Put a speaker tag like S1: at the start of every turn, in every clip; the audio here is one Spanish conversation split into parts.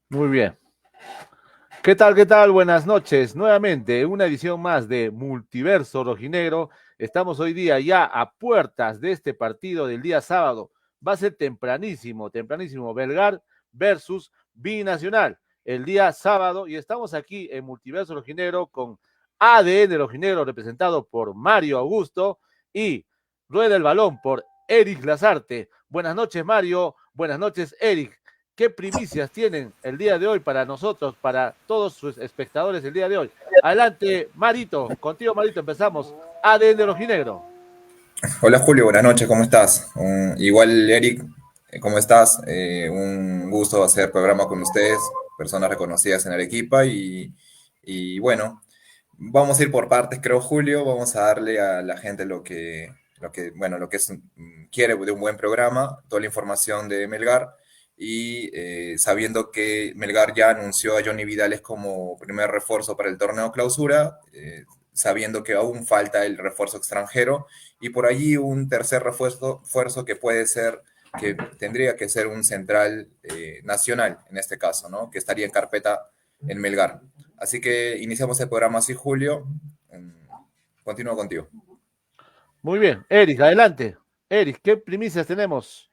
S1: Muy bien. ¿Qué tal? ¿Qué tal? Buenas noches. Nuevamente, una edición más de Multiverso Rojinegro. Estamos hoy día ya a puertas de este partido del día sábado. Va a ser tempranísimo, tempranísimo. Melgar versus Binacional. El día sábado. Y estamos aquí en Multiverso Rojinegro con ADN Rojinegro representado por Mario Augusto y Rueda el Balón por Eric Lazarte. Buenas noches, Mario. Buenas noches, Eric. ¿Qué primicias tienen el día de hoy para nosotros, para todos sus espectadores el día de hoy? Adelante, Marito. Contigo, Marito, empezamos. ADN Rojinegro.
S2: Hola Julio, buenas noches, ¿cómo estás? Igual Eric, ¿cómo estás? Un gusto hacer programa con ustedes, personas reconocidas en Arequipa y bueno, vamos a ir por partes, creo Julio, vamos a darle a la gente lo que quiere de un buen programa, toda la información de Melgar y sabiendo que Melgar ya anunció a Johnny Vidales como primer refuerzo para el torneo clausura, sabiendo que aún falta el refuerzo extranjero y por allí un tercer refuerzo que puede ser, que tendría que ser un central nacional en este caso, ¿no? Que estaría en carpeta en Melgar. Así que iniciamos el programa así, Julio. Continúo contigo.
S1: Muy bien, Eric, adelante. Eric, ¿qué primicias tenemos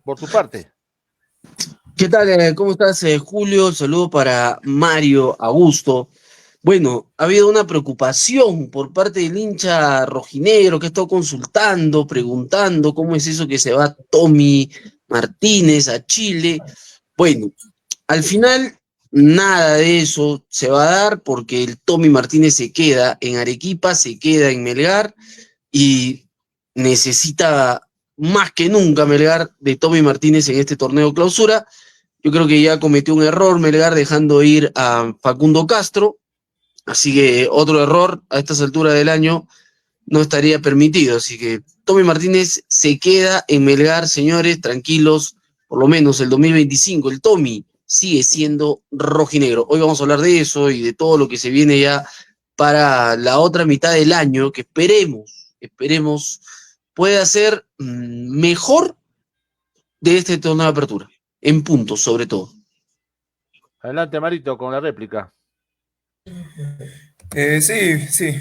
S1: por tu parte?
S3: ¿Qué tal? ¿Cómo estás, Julio? Saludo para Mario Augusto. Bueno, ha habido una preocupación por parte del hincha rojinegro que ha estado consultando, preguntando cómo es eso que se va Tommy Martínez a Chile. Bueno, al final nada de eso se va a dar porque el Tommy Martínez se queda en Arequipa, se queda en Melgar y necesita más que nunca Melgar de Tommy Martínez en este torneo clausura. Yo creo que ya cometió un error Melgar dejando ir a Facundo Castro, así que otro error a estas alturas del año no estaría permitido. Así que Tommy Martínez se queda en Melgar, señores, tranquilos, por lo menos el 2025. El Tommy sigue siendo rojinegro. Hoy vamos a hablar de eso y de todo lo que se viene ya para la otra mitad del año, que esperemos pueda ser mejor de este torneo de apertura, en puntos sobre todo.
S1: Adelante, Marito, con la réplica.
S2: Sí.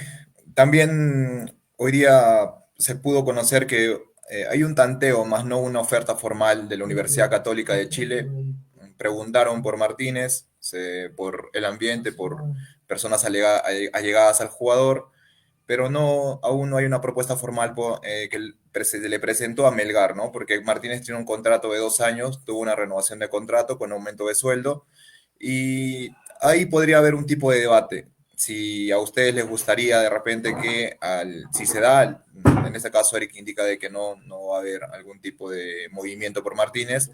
S2: También hoy día se pudo conocer que hay un tanteo, más no una oferta formal de la Universidad Católica de Chile. Preguntaron por Martínez, por el ambiente, por personas allegadas al jugador, pero no, aún no hay una propuesta formal se le presentó a Melgar, ¿no? Porque Martínez tiene un contrato de 2 años, tuvo una renovación de contrato con aumento de sueldo, y ahí podría haber un tipo de debate. Si a ustedes les gustaría de repente si se da, en este caso Eric indica de que no va a haber algún tipo de movimiento por Martínez,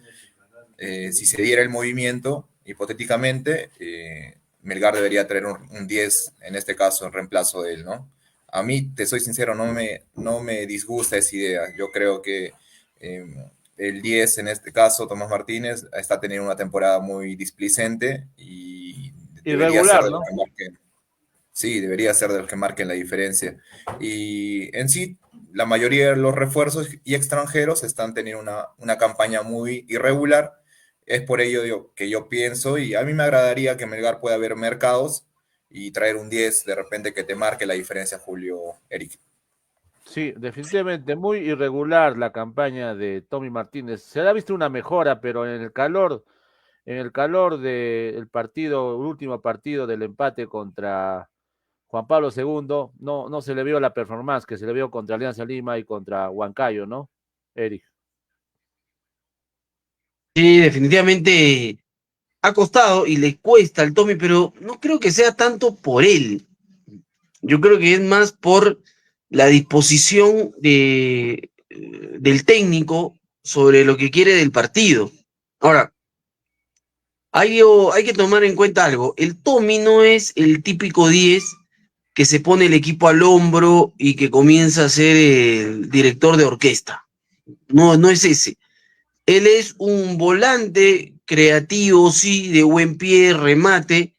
S2: si se diera el movimiento, hipotéticamente, Melgar debería traer un 10, en este caso, en reemplazo de él, ¿no? A mí, te soy sincero, no me disgusta esa idea. Yo creo que eh, el 10, en este caso, Tomás Martínez, está teniendo una temporada muy displicente y debería ser
S1: Irregular,
S2: de los
S1: ¿no?
S2: que marquen. Sí, debería ser de los que marquen la diferencia. Y en sí, la mayoría de los refuerzos y extranjeros están teniendo una campaña muy irregular. Es por ello que yo pienso, y a mí me agradaría que Melgar pueda ver mercados y traer un 10 de repente que te marque la diferencia, Julio, Eric.
S1: Sí, definitivamente muy irregular la campaña de Tommy Martínez. Se ha visto una mejora, pero en el calor del partido, el último partido del empate contra Juan Pablo II, no se le vio la performance que se le vio contra Alianza Lima y contra Huancayo, ¿no, Eric?
S3: Sí, definitivamente ha costado y le cuesta al Tommy, pero no creo que sea tanto por él. Yo creo que es más por la disposición del técnico sobre lo que quiere del partido. Ahora, hay que tomar en cuenta algo. El Tommy no es el típico 10 que se pone el equipo al hombro y que comienza a ser el director de orquesta. No, no es ese. Él es un volante creativo, sí, de buen pie, remate,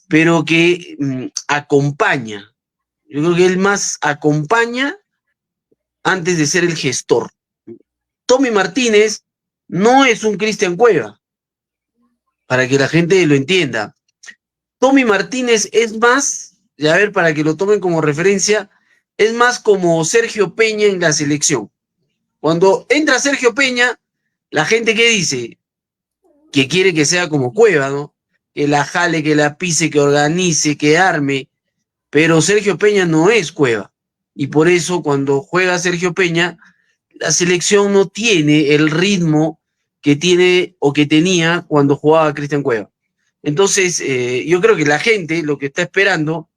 S3: pero que acompaña. Yo creo que él más acompaña antes de ser el gestor. Tommy Martínez no es un Cristian Cueva. para que la gente lo entienda. Tommy Martínez es más, y a ver, para que lo tomen como referencia, es más como Sergio Peña en la selección. Cuando entra Sergio Peña, la gente que dice que quiere que sea como Cueva, ¿no? Que la jale, que la pise, que organice, que arme, pero Sergio Peña no es Cueva. Y por eso cuando juega Sergio Peña, la selección no tiene el ritmo que tiene o que tenía cuando jugaba Cristian Cueva. Entonces, yo creo que la gente lo que está esperando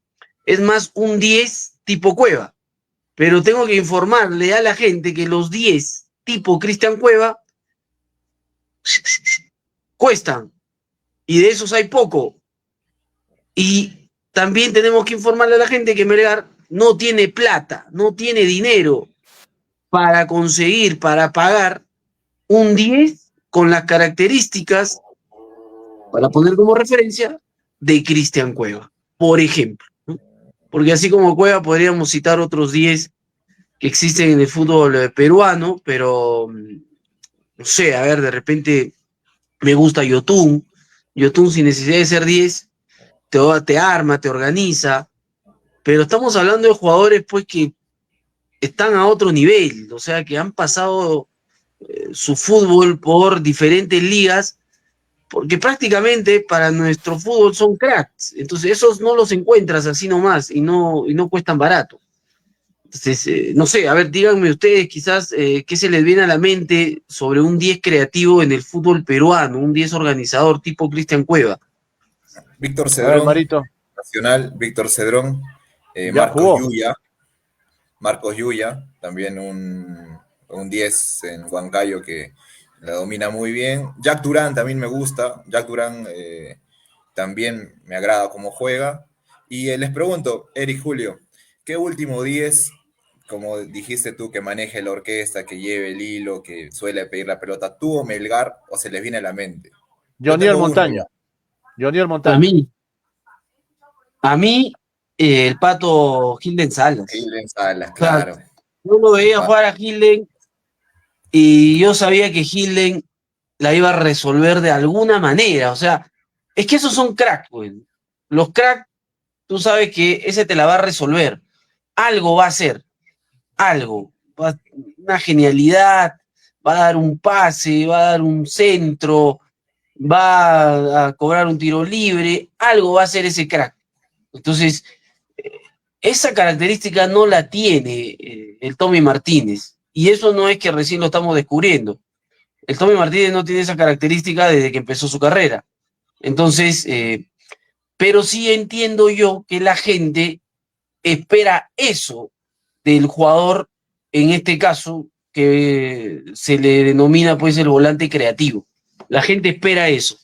S3: es más un 10 tipo Cueva. Pero tengo que informarle a la gente que los 10 tipo Cristian Cueva cuestan. Y de esos hay poco. Y también tenemos que informarle a la gente que Melgar no tiene plata, no tiene dinero para conseguir, para pagar un 10 con las características, para poner como referencia, de Cristian Cueva, por ejemplo, ¿no? Porque así como Cueva podríamos citar otros 10 que existen en el fútbol peruano, pero no sé, a ver, de repente me gusta Yotun. Yotun sin necesidad de ser 10, te arma, te organiza, pero estamos hablando de jugadores pues que están a otro nivel, o sea, que han pasado su fútbol por diferentes ligas, porque prácticamente para nuestro fútbol son cracks. Entonces, esos no los encuentras así nomás y no cuestan barato. Entonces, no sé, a ver, díganme ustedes quizás qué se les viene a la mente sobre un 10 creativo en el fútbol peruano, un 10 organizador tipo Cristian Cueva.
S2: Víctor
S1: A ver,
S2: Cedrón,
S1: Marito,
S2: Nacional, Víctor Cedrón,
S1: ya jugó.
S2: Marcos Yuya, también un 10 en Huancayo que la domina muy bien. Jack Durán también me gusta, Jack Durán también me agrada cómo juega. Y les pregunto, Eric Julio, ¿qué último 10, como dijiste tú, que maneje la orquesta, que lleve el hilo, que suele pedir la pelota, tuvo Melgar o se les viene a la mente? Yo
S1: Joniel
S2: tengo uno ya.
S1: Montaño. Joniel
S3: A
S1: Montaño.
S3: mí, a mí, el Pato Gilden Salas.
S2: Kilden Salas,
S3: O sea,
S2: claro.
S3: yo lo veía jugar a Gilden y yo sabía que Gilden la iba a resolver de alguna manera. O sea, es que esos son cracks, güey. Los cracks, tú sabes que ese te la va a resolver. Algo va a hacer, algo. Una genialidad, va a dar un pase, va a dar un centro, va a cobrar un tiro libre, algo va a hacer ese crack. Entonces, esa característica no la tiene el Tommy Martínez. Y eso no es que recién lo estamos descubriendo. El Tommy Martínez no tiene esa característica desde que empezó su carrera. Entonces, pero sí entiendo yo que la gente espera eso del jugador, en este caso, que se le denomina pues el volante creativo. La gente espera eso,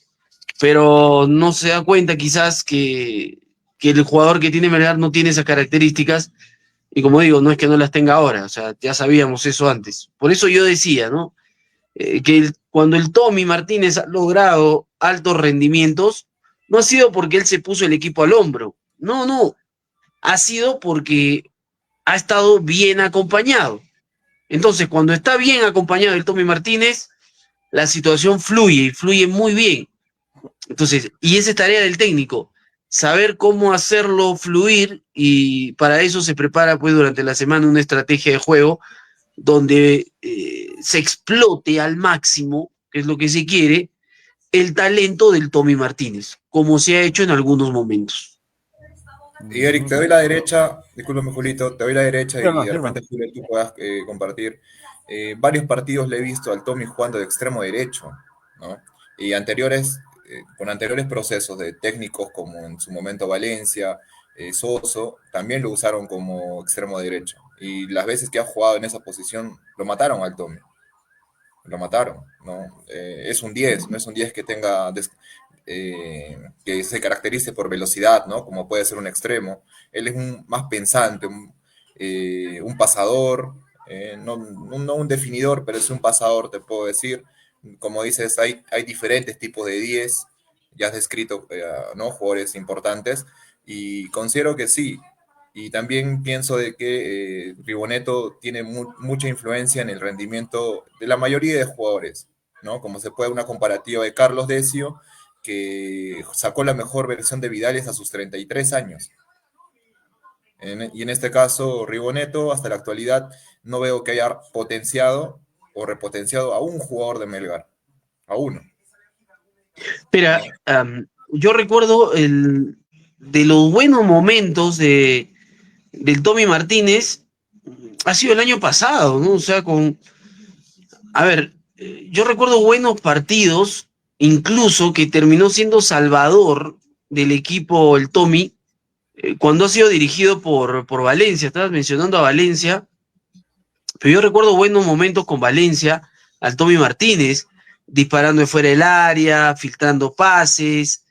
S3: pero no se da cuenta quizás que el jugador que tiene Melgar no tiene esas características, y como digo, no es que no las tenga ahora, o sea, ya sabíamos eso antes. Por eso yo decía, ¿no? Cuando el Tommy Martínez ha logrado altos rendimientos, no ha sido porque él se puso el equipo al hombro, no, no, ha sido porque ha estado bien acompañado. Entonces, cuando está bien acompañado el Tommy Martínez, la situación fluye y fluye muy bien. Entonces, y esa es tarea del técnico, saber cómo hacerlo fluir, y para eso se prepara pues durante la semana una estrategia de juego donde se explote al máximo, que es lo que se quiere, el talento del Tommy Martínez, como se ha hecho en algunos momentos.
S2: Y Eric, te doy la derecha, discúlpame Julito, te doy la derecha
S1: Sí,
S2: y
S1: no,
S2: de
S1: sí,
S2: repente Julio tú puedas compartir. Varios partidos le he visto al Tommy jugando de extremo derecho, ¿no? Y con anteriores procesos de técnicos como en su momento Valencia, Soso, también lo usaron como extremo derecho. Y las veces que ha jugado en esa posición, lo mataron al Tommy. Lo mataron, ¿no? Es un 10, no es un 10 que tenga que se caracterice por velocidad, ¿no? Como puede ser un extremo. Él es más pensante, un pasador, no un definidor, pero es un pasador, te puedo decir. Como dices, hay diferentes tipos de 10, ya has descrito, ¿no? Jugadores importantes, y considero que sí. Y también pienso de que Ribonetto tiene mucha influencia en el rendimiento de la mayoría de jugadores, ¿no? Como se puede una comparativa de Carlos Decio, que sacó la mejor versión de Vidal es a sus 33 años. Y en este caso, Riboneto, hasta la actualidad, no veo que haya potenciado o repotenciado a un jugador de Melgar, a uno.
S3: Espera, yo recuerdo de los buenos momentos del Tommy Martínez, ha sido el año pasado, ¿no? O sea, a ver, yo recuerdo buenos partidos, incluso que terminó siendo salvador del equipo el Tommy, cuando ha sido dirigido por Valencia. Estabas mencionando a Valencia, pero yo recuerdo buenos momentos con Valencia, al Tommy Martínez, disparando de fuera del área, filtrando pases,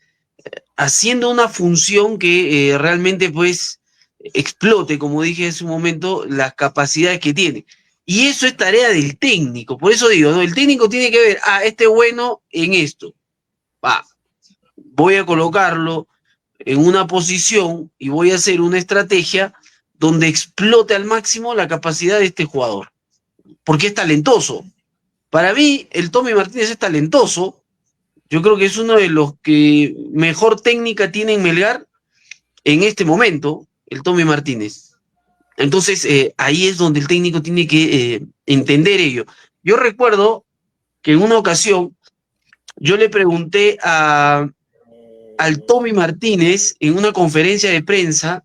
S3: haciendo una función que realmente pues explote, como dije en su momento, las capacidades que tiene. Y eso es tarea del técnico. Por eso digo, ¿no? El técnico tiene que ver, este es bueno en esto. Va, voy a colocarlo en una posición y voy a hacer una estrategia donde explote al máximo la capacidad de este jugador. Porque es talentoso. Para mí, el Tommy Martínez es talentoso. Yo creo que es uno de los que mejor técnica tiene en Melgar en este momento, el Tommy Martínez. Entonces, ahí es donde el técnico tiene que entender ello. Yo recuerdo que en una ocasión yo le pregunté al Tommy Martínez en una conferencia de prensa,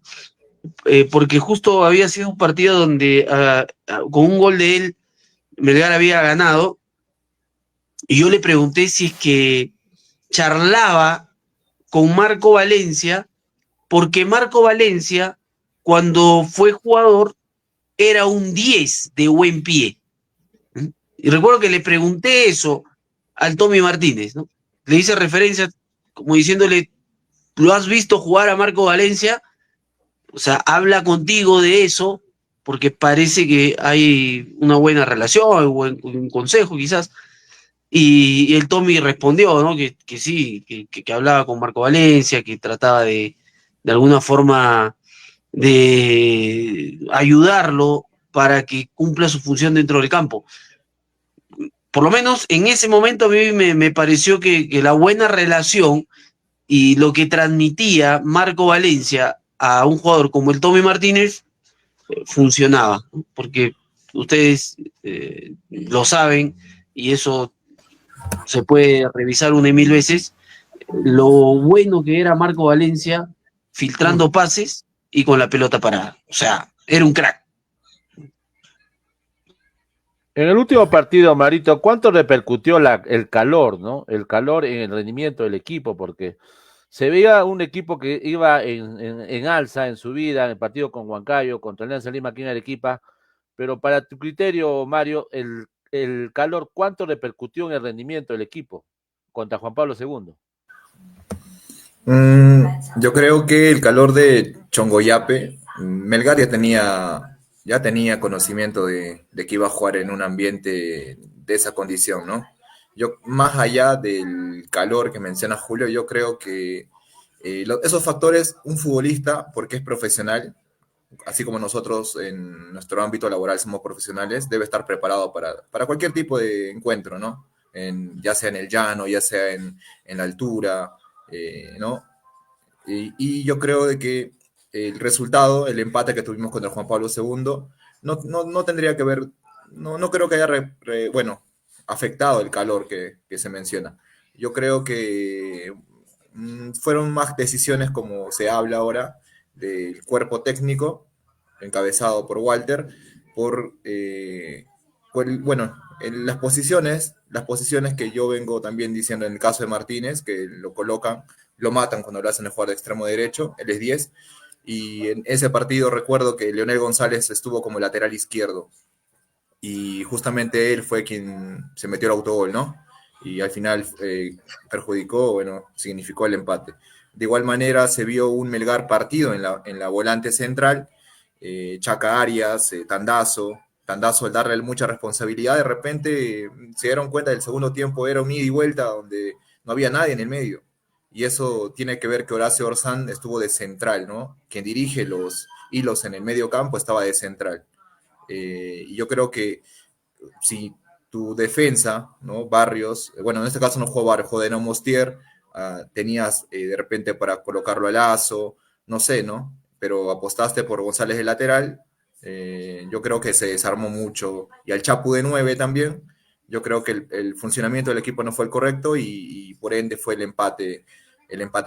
S3: porque justo había sido un partido donde con un gol de él, Melgar había ganado, y yo le pregunté si es que charlaba con Marco Valencia, porque Marco Valencia, cuando fue jugador, era un 10 de buen pie. Y recuerdo que le pregunté eso al Tommy Martínez, ¿no? Le hice referencia como diciéndole, ¿lo has visto jugar a Marco Valencia? O sea, habla contigo de eso, porque parece que hay una buena relación, un consejo quizás. Y el Tommy respondió, ¿no? Que sí, que hablaba con Marco Valencia, que trataba de alguna forma de ayudarlo para que cumpla su función dentro del campo. Por lo menos en ese momento a mí me pareció que la buena relación y lo que transmitía Marco Valencia a un jugador como el Tommy Martínez funcionaba, ¿no? Porque ustedes lo saben y eso se puede revisar una y mil veces, lo bueno que era Marco Valencia filtrando pases y con la pelota parada. O sea, era un crack.
S1: En el último partido, Marito, ¿cuánto repercutió el calor, ¿no? El calor en el rendimiento del equipo, porque se veía un equipo que iba en alza en su vida, en el partido con Huancayo, contra el Alianza Lima aquí en Arequipa, pero para tu criterio, Mario, el calor, ¿cuánto repercutió en el rendimiento del equipo contra Juan Pablo II?
S2: Yo creo que el calor de Chongoyape, Melgar ya tenía conocimiento de que iba a jugar en un ambiente de esa condición, ¿no? Yo, más allá del calor que menciona Julio, yo creo que esos factores, un futbolista, porque es profesional, así como nosotros en nuestro ámbito laboral somos profesionales, debe estar preparado para cualquier tipo de encuentro, ¿no? Ya sea en el llano, ya sea en la altura, ¿no? Y yo creo de que el resultado, el empate que tuvimos contra Juan Pablo II, no tendría que ver, no creo que haya, bueno, afectado el calor que se menciona. Yo creo que fueron más decisiones, como se habla ahora, del cuerpo técnico, encabezado por Walter, bueno, en las posiciones que yo vengo también diciendo en el caso de Martínez, que lo matan cuando lo hacen el jugar de extremo derecho, él es 10, y en ese partido recuerdo que Leonel González estuvo como lateral izquierdo, y justamente él fue quien se metió el autogol, ¿no? Y al final perjudicó, bueno, significó el empate. De igual manera se vio un Melgar partido en la volante central, Chaca Arias, Tandazo al darle mucha responsabilidad, de repente se dieron cuenta del segundo tiempo era un ida y vuelta donde no había nadie en el medio. Y eso tiene que ver que Horacio Orsán estuvo de central, ¿no? Quien dirige los hilos en el medio campo estaba de central. Y yo creo que si tu defensa, ¿no? Barrios, bueno, en este caso no jugó Barrios, jugó Denón Mostier, tenías de repente para colocarlo a Lazo, no sé, ¿no? Pero apostaste por González de lateral, yo creo que se desarmó mucho, y al Chapu de 9 también, yo creo que el funcionamiento del equipo no fue el correcto y por ende fue el empate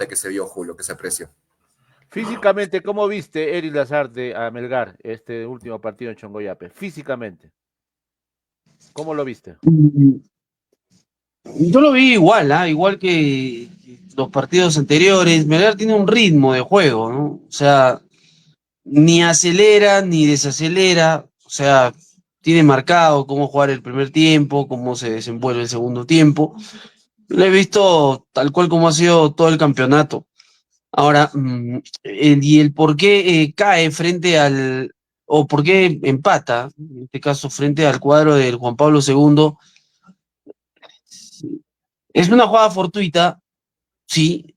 S2: que se vio, Julio, que se apreció.
S1: Físicamente, ¿cómo viste Eric Lazarte a Melgar este último partido en Chongoyape? Físicamente, ¿cómo lo viste?
S3: Yo lo vi igual, ¿ah? Igual que los partidos anteriores. Melgar tiene un ritmo de juego, ¿no? O sea, ni acelera ni desacelera. O sea, tiene marcado cómo jugar el primer tiempo, cómo se desenvuelve el segundo tiempo. Lo he visto tal cual como ha sido todo el campeonato. Ahora, y el por qué cae frente al, o por qué empata, en este caso frente al cuadro del Juan Pablo II, es una jugada fortuita, sí,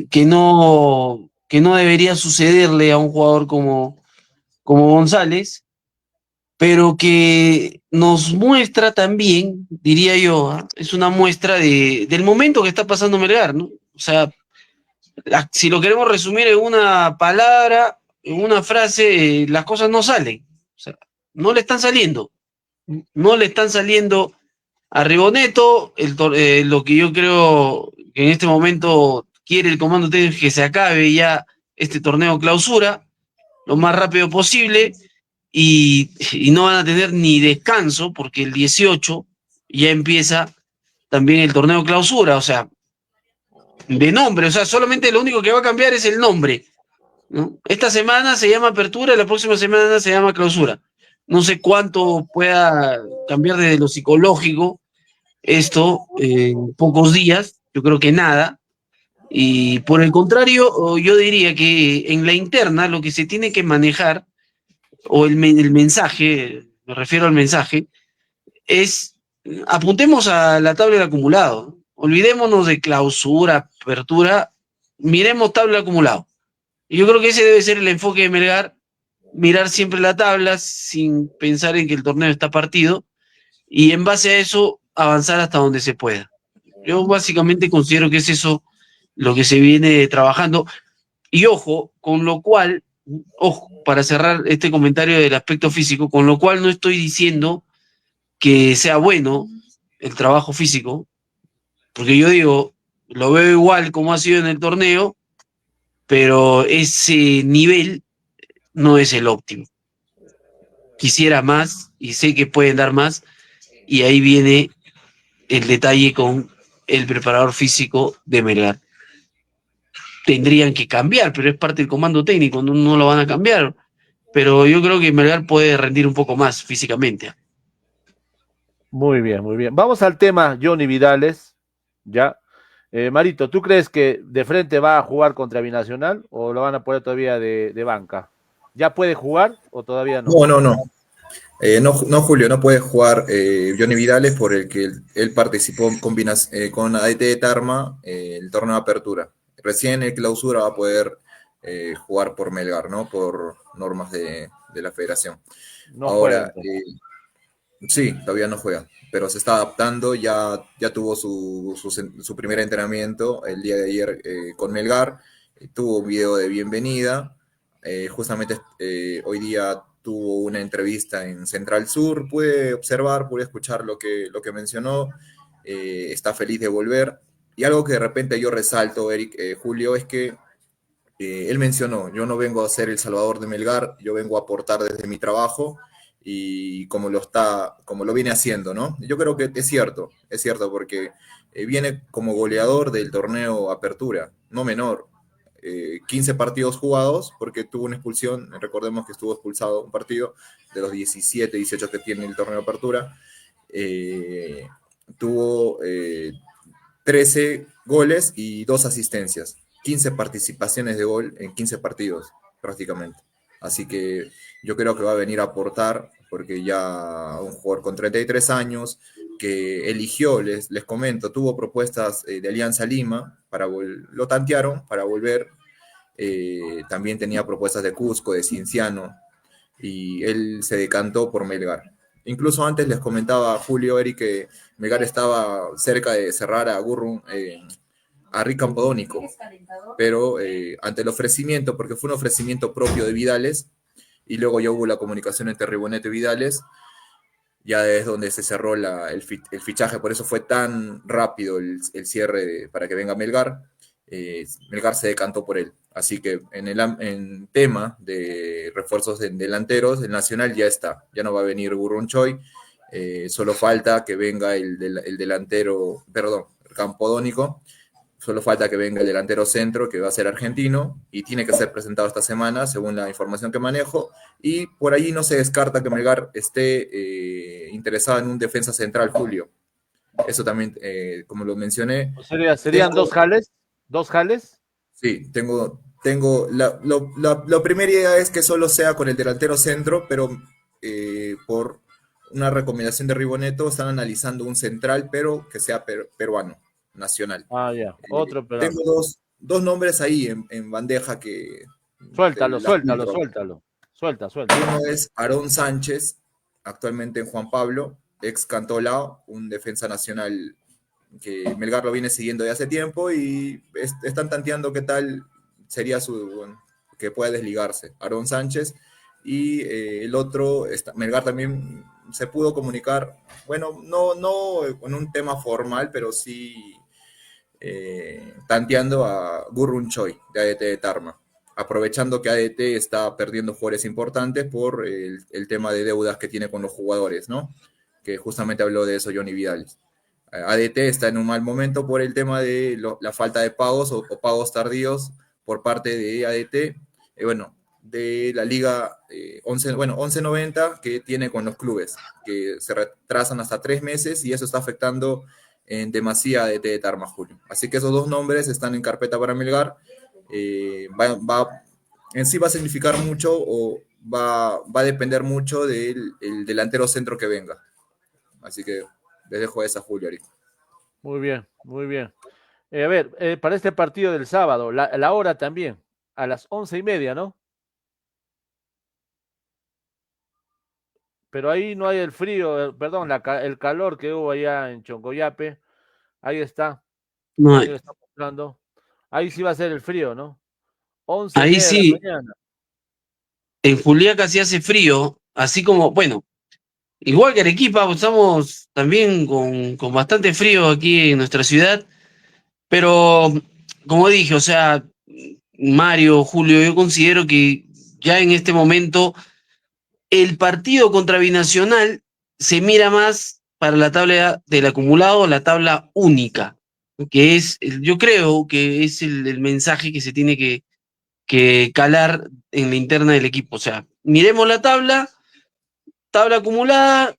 S3: que no debería sucederle a un jugador como González, pero que nos muestra también, diría yo, ¿ah? Es una muestra del momento que está pasando Melgar, ¿no? O sea, si lo queremos resumir en una palabra, en una frase, las cosas no salen. O sea, no le están saliendo. No le están saliendo a Riboneto. Lo que yo creo que en este momento quiere el comando técnico es que se acabe ya este torneo clausura lo más rápido posible y no van a tener ni descanso porque el 18 ya empieza también el torneo clausura. O sea, de nombre, o sea, solamente lo único que va a cambiar es el nombre, ¿no? Esta semana se llama apertura y la próxima semana se llama clausura. No sé cuánto pueda cambiar desde lo psicológico esto en pocos días, yo creo que nada. Y por el contrario, yo diría que en la interna lo que se tiene que manejar, o el mensaje, me refiero al mensaje, es apuntemos a la tabla de acumulado. Olvidémonos de clausura, apertura, miremos tabla de acumulado. Y yo creo que ese debe ser el enfoque de Melgar, mirar siempre la tabla sin pensar en que el torneo está partido y en base a eso avanzar hasta donde se pueda. Yo básicamente considero que es eso lo que se viene trabajando. Y ojo, con lo cual, ojo, para cerrar este comentario del aspecto físico, con lo cual no estoy diciendo que sea bueno el trabajo físico, porque yo digo, lo veo igual como ha sido en el torneo, pero ese nivel no es el óptimo. Quisiera más y sé que pueden dar más, y ahí viene el detalle con el preparador físico de Melgar. Tendrían que cambiar, pero es parte del comando técnico, no lo van a cambiar. Pero yo creo que Melgar puede rendir un poco más físicamente.
S1: Muy bien, muy bien. Vamos al tema Johnny Vidales, ¿ya? Marito, ¿tú crees que de frente va a jugar contra Binacional o lo van a poner todavía de banca? ¿Ya puede jugar o todavía no?
S2: No, no, no. No, Julio, no puede jugar Johnny Vidales por el que él participó con ADT de Tarma el torneo de apertura. Recién en clausura va a poder jugar por Melgar, ¿no? Por normas de la federación.
S1: No juega
S2: Ahora,
S1: entonces.
S2: sí, todavía no juega, pero se está adaptando, ya tuvo su primer entrenamiento el día de ayer con Melgar, tuvo un video de bienvenida, justamente hoy día tuvo una entrevista en Central Sur, pude observar, pude escuchar lo que mencionó, está feliz de volver, y algo que de repente yo resalto, Eric, Julio, es que él mencionó, yo no vengo a ser el salvador de Melgar, yo vengo a aportar desde mi trabajo y como lo viene haciendo, ¿no? Yo creo que es cierto porque viene como goleador del torneo Apertura, no menor. 15 partidos jugados porque tuvo una expulsión, recordemos que estuvo expulsado un partido de los 17, 18 que tiene el torneo Apertura. Eh, tuvo 13 goles y 2 asistencias. 15 participaciones de gol en 15 partidos, prácticamente. Así que yo creo que va a venir a aportar, porque ya un jugador con 33 años, que eligió, les comento, tuvo propuestas de Alianza Lima, lo tantearon para volver, también tenía propuestas de Cusco, de Cienciano, y él se decantó por Melgar. Incluso antes les comentaba a Julio, Eric, que Melgar estaba cerca de cerrar a Gurrun, a Rick Campodónico, pero ante el ofrecimiento, porque fue un ofrecimiento propio de Vidales, y luego ya hubo la comunicación entre Ribonete y Vidales, ya es donde se cerró el fichaje, por eso fue tan rápido el cierre para que venga Melgar. Melgar se decantó por él. Así que en tema de refuerzos en delanteros, el Nacional ya está, ya no va a venir Gurrunchoy, solo falta que venga el delantero, perdón, el Campodónico, solo falta que venga el delantero centro, que va a ser argentino, y tiene que ser presentado esta semana, según la información que manejo, y por ahí no se descarta que Melgar esté interesado en un defensa central, Julio. Eso también, como lo mencioné.
S1: ¿Serían dos jales? ¿Dos jales?
S2: Sí, la primera idea es que solo sea con el delantero centro, pero por una recomendación de Riboneto están analizando un central, pero que sea peruano, nacional.
S1: Ah, ya, otro peruano.
S2: Tengo dos nombres ahí en bandeja que...
S1: Suéltalo. Suelta.
S2: Uno es Aarón Sánchez, actualmente en Juan Pablo, ex Cantolao, un defensa nacional que Melgar lo viene siguiendo de hace tiempo y están tanteando qué tal sería que pueda desligarse. Aarón Sánchez y el otro, Melgar también se pudo comunicar, bueno, no con un tema formal, pero sí tanteando a Gurrunchoy de ADT de Tarma, aprovechando que ADT está perdiendo jugadores importantes por el tema de deudas que tiene con los jugadores, ¿no? Que justamente habló de eso Johnny Vidales. ADT está en un mal momento por el tema de la falta de pagos o pagos tardíos por parte de ADT, de la liga 1190 que tiene con los clubes, que se retrasan hasta 3 meses y eso está afectando en demasía a ADT de Tarma, Julio. Así que esos dos nombres están en carpeta para Melgar. En sí va a significar mucho o va a depender mucho del delantero centro que venga. Así que les dejo esa, Julio. Ahorita.
S1: Muy bien. A ver, para este partido del sábado, la hora también, a las 11:30, ¿no? Pero ahí no hay el frío, perdón, el calor que hubo allá en Chongoyape. Ahí está.
S3: No,
S1: Ahí lo está mostrando. Ahí sí va a ser el frío, ¿no? 11:30
S3: ahí
S1: de la
S3: sí,
S1: mañana.
S3: en Juliaca sí hace frío, así como, bueno, igual que Arequipa, pues, estamos también con bastante frío aquí en nuestra ciudad, pero como dije, o sea, Mario, Julio, yo considero que ya en este momento el partido contra Binacional se mira más para la tabla del acumulado, la tabla única, que es, yo creo que es el mensaje que se tiene que calar en la interna del equipo. O sea, miremos la tabla acumulada,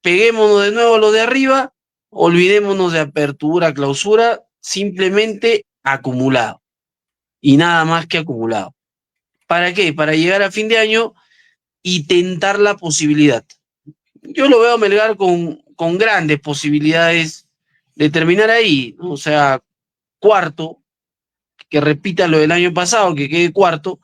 S3: peguémonos de nuevo a lo de arriba, olvidémonos de apertura, clausura, simplemente acumulado. Y nada más que acumulado. ¿Para qué? Para llegar a fin de año y tentar la posibilidad. Yo lo veo a Melgar con grandes posibilidades de terminar ahí, ¿no? O sea, cuarto, que repita lo del año pasado, que quede cuarto,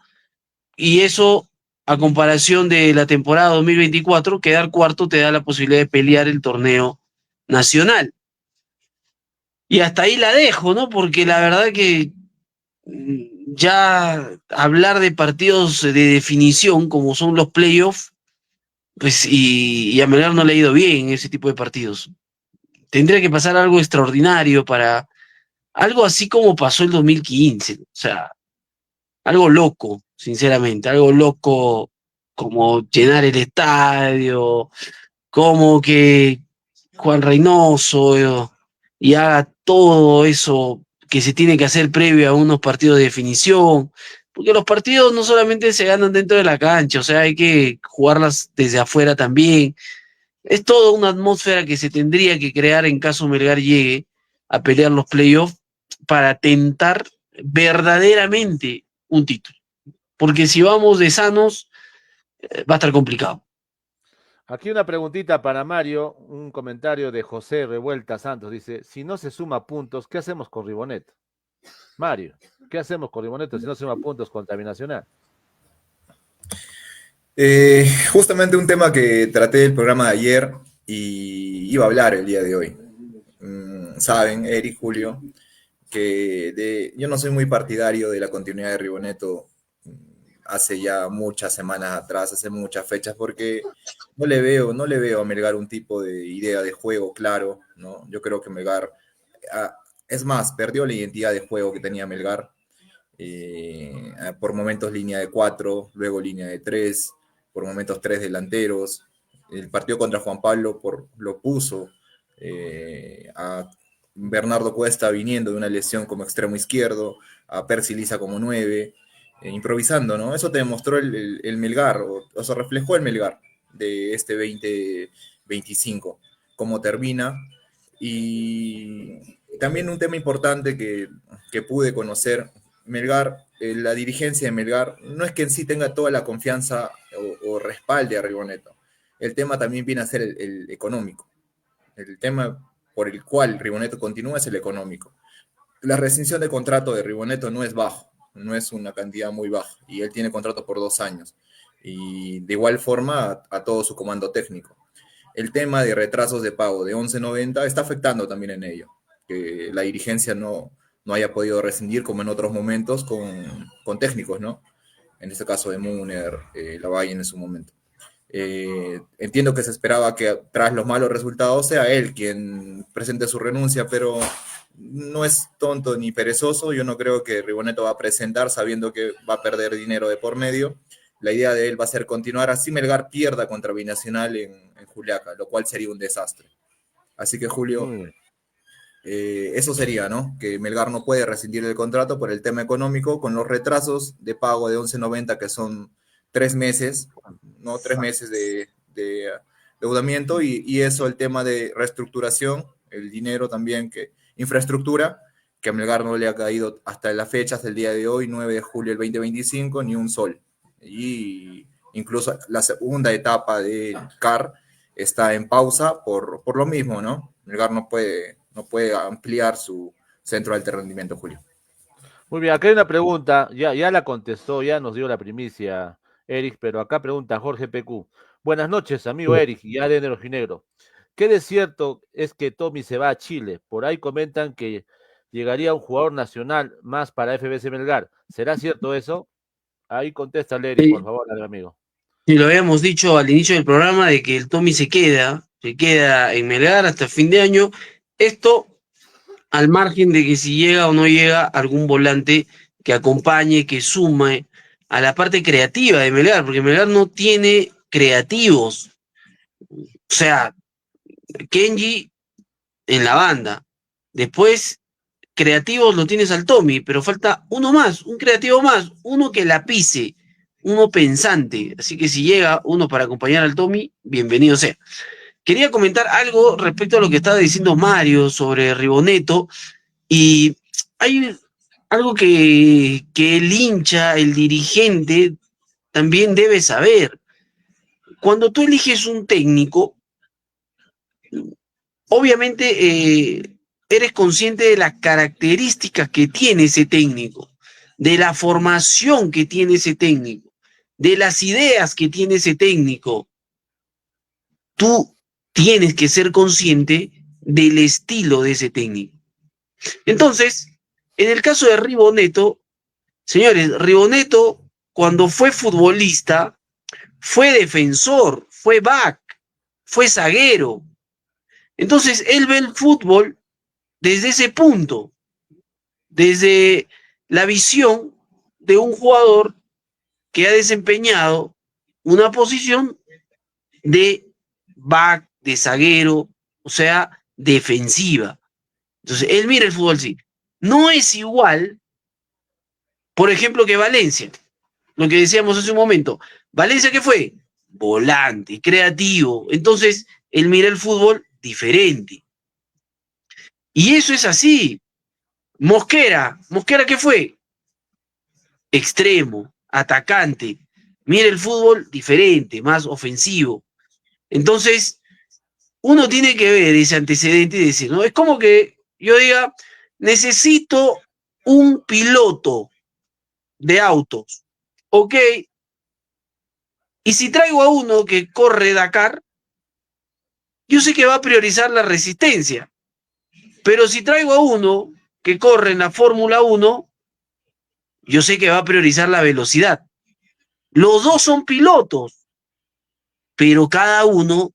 S3: y eso, a comparación de la temporada 2024, quedar cuarto te da la posibilidad de pelear el torneo nacional. Y hasta ahí la dejo, ¿no? Porque la verdad que ya hablar de partidos de definición, como son los playoffs, pues, y a Melgar no le ha ido bien ese tipo de partidos. Tendría que pasar algo extraordinario para algo así como pasó el 2015, o sea, algo loco, sinceramente, algo loco como llenar el estadio, como que Juan Reynoso y haga todo eso que se tiene que hacer previo a unos partidos de definición, porque los partidos no solamente se ganan dentro de la cancha, o sea, hay que jugarlas desde afuera también. Es toda una atmósfera que se tendría que crear en caso Melgar llegue a pelear los playoffs para tentar verdaderamente un título. Porque si vamos de sanos, va a estar complicado.
S1: Aquí una preguntita para Mario, un comentario de José Revuelta Santos. Dice, si no se suma puntos, ¿qué hacemos con Ribonet? Mario, ¿qué hacemos con Ribonet si no se suma puntos contra Binacional?
S2: Justamente un tema que traté del programa de ayer y iba a hablar el día de hoy. Saben, Eric, Julio, yo no soy muy partidario de la continuidad de Ribonetto hace ya muchas semanas atrás, hace muchas fechas, porque no le veo a Melgar un tipo de idea de juego claro, ¿no? Yo creo que Melgar, es más, perdió la identidad de juego que tenía Melgar, por momentos línea de 4, luego línea de 3, por momentos 3 delanteros. El partido contra Juan Pablo lo puso a Bernardo Cuesta viniendo de una lesión como extremo izquierdo, a Percy Liza como 9, improvisando, ¿no? Eso te demostró el Melgar, o se reflejó el Melgar de este 2025, cómo termina. Y también un tema importante que pude conocer, Melgar, la dirigencia de Melgar, no es que en sí tenga toda la confianza o respalde a Ribonetto. El tema también viene a ser el económico. El tema por el cual Ribonetto continúa es el económico. La rescisión de contrato de Ribonetto no es bajo, no es una cantidad muy baja, y él tiene contrato por 2 años. Y de igual forma a todo su comando técnico. El tema de retrasos de pago de 11.90 está afectando también en ello, que la dirigencia no haya podido rescindir como en otros momentos con técnicos, ¿no? En este caso de Müller, Lavalle en su momento. Entiendo que se esperaba que tras los malos resultados sea él quien presente su renuncia, pero no es tonto ni perezoso. Yo no creo que Ribonetto va a presentar sabiendo que va a perder dinero de por medio. La idea de él va a ser continuar así Melgar pierda contra Binacional en Juliaca, lo cual sería un desastre. Así que Julio, eso sería, ¿no? Que Melgar no puede rescindir el contrato por el tema económico, con los retrasos de pago de 11.90 que son 3 meses, ¿no? 3 meses de deudamiento, y eso, el tema de reestructuración, el dinero también, infraestructura, que a Melgar no le ha caído hasta la fecha, hasta el día de hoy, 9 de julio del 2025, ni un sol. Y incluso la segunda etapa de CAR está en pausa por lo mismo, ¿no? Melgar no puede ampliar su centro de alto rendimiento, Julio.
S1: Muy bien, acá hay una pregunta, ya la contestó, ya nos dio la primicia, Eric, pero acá pregunta Jorge PQ. Buenas noches, amigo Eric y ADN Rojinegro. ¿Qué de cierto es que Tommy se va a Chile? Por ahí comentan que llegaría un jugador nacional más para FBC Melgar. ¿Será cierto eso? Ahí contéstale, Eric, por
S3: Sí,
S1: favor, amigo.
S3: sí, lo habíamos dicho al inicio del programa de que el Tommy se queda en Melgar hasta fin de año. Esto al margen de que si llega o no llega algún volante que acompañe, que sume a la parte creativa de Melgar, porque Melgar no tiene creativos. O sea, Kenji en la banda. Después, creativos lo tienes al Tommy, pero falta uno más, un creativo más, uno que la pise, uno pensante. Así que si llega uno para acompañar al Tommy, bienvenido sea. Quería comentar algo respecto a lo que estaba diciendo Mario sobre Ribonetto, y hay algo que el hincha, el dirigente, también debe saber. Cuando tú eliges un técnico, obviamente eres consciente de las características que tiene ese técnico, de la formación que tiene ese técnico, de las ideas que tiene ese técnico. Tú tienes que ser consciente del estilo de ese técnico. Entonces, en el caso de Ribonetto, señores, Ribonetto, cuando fue futbolista, fue defensor, fue back, fue zaguero. Entonces, él ve el fútbol desde ese punto, desde la visión de un jugador que ha desempeñado una posición de back, de zaguero, o sea, defensiva. Entonces, él mira el fútbol así. No es igual, por ejemplo, que Valencia, lo que decíamos hace un momento. Valencia, ¿qué fue? Volante, creativo. Entonces, él mira el fútbol diferente. Y eso es así. Mosquera, ¿qué fue? Extremo, atacante. Mira el fútbol diferente, más ofensivo. Entonces, uno tiene que ver ese antecedente y decir, ¿no? Es como que yo diga, necesito un piloto de autos, ¿ok? Y si traigo a uno que corre Dakar, yo sé que va a priorizar la resistencia. Pero si traigo a uno que corre en la Fórmula 1, yo sé que va a priorizar la velocidad. Los dos son pilotos, pero cada uno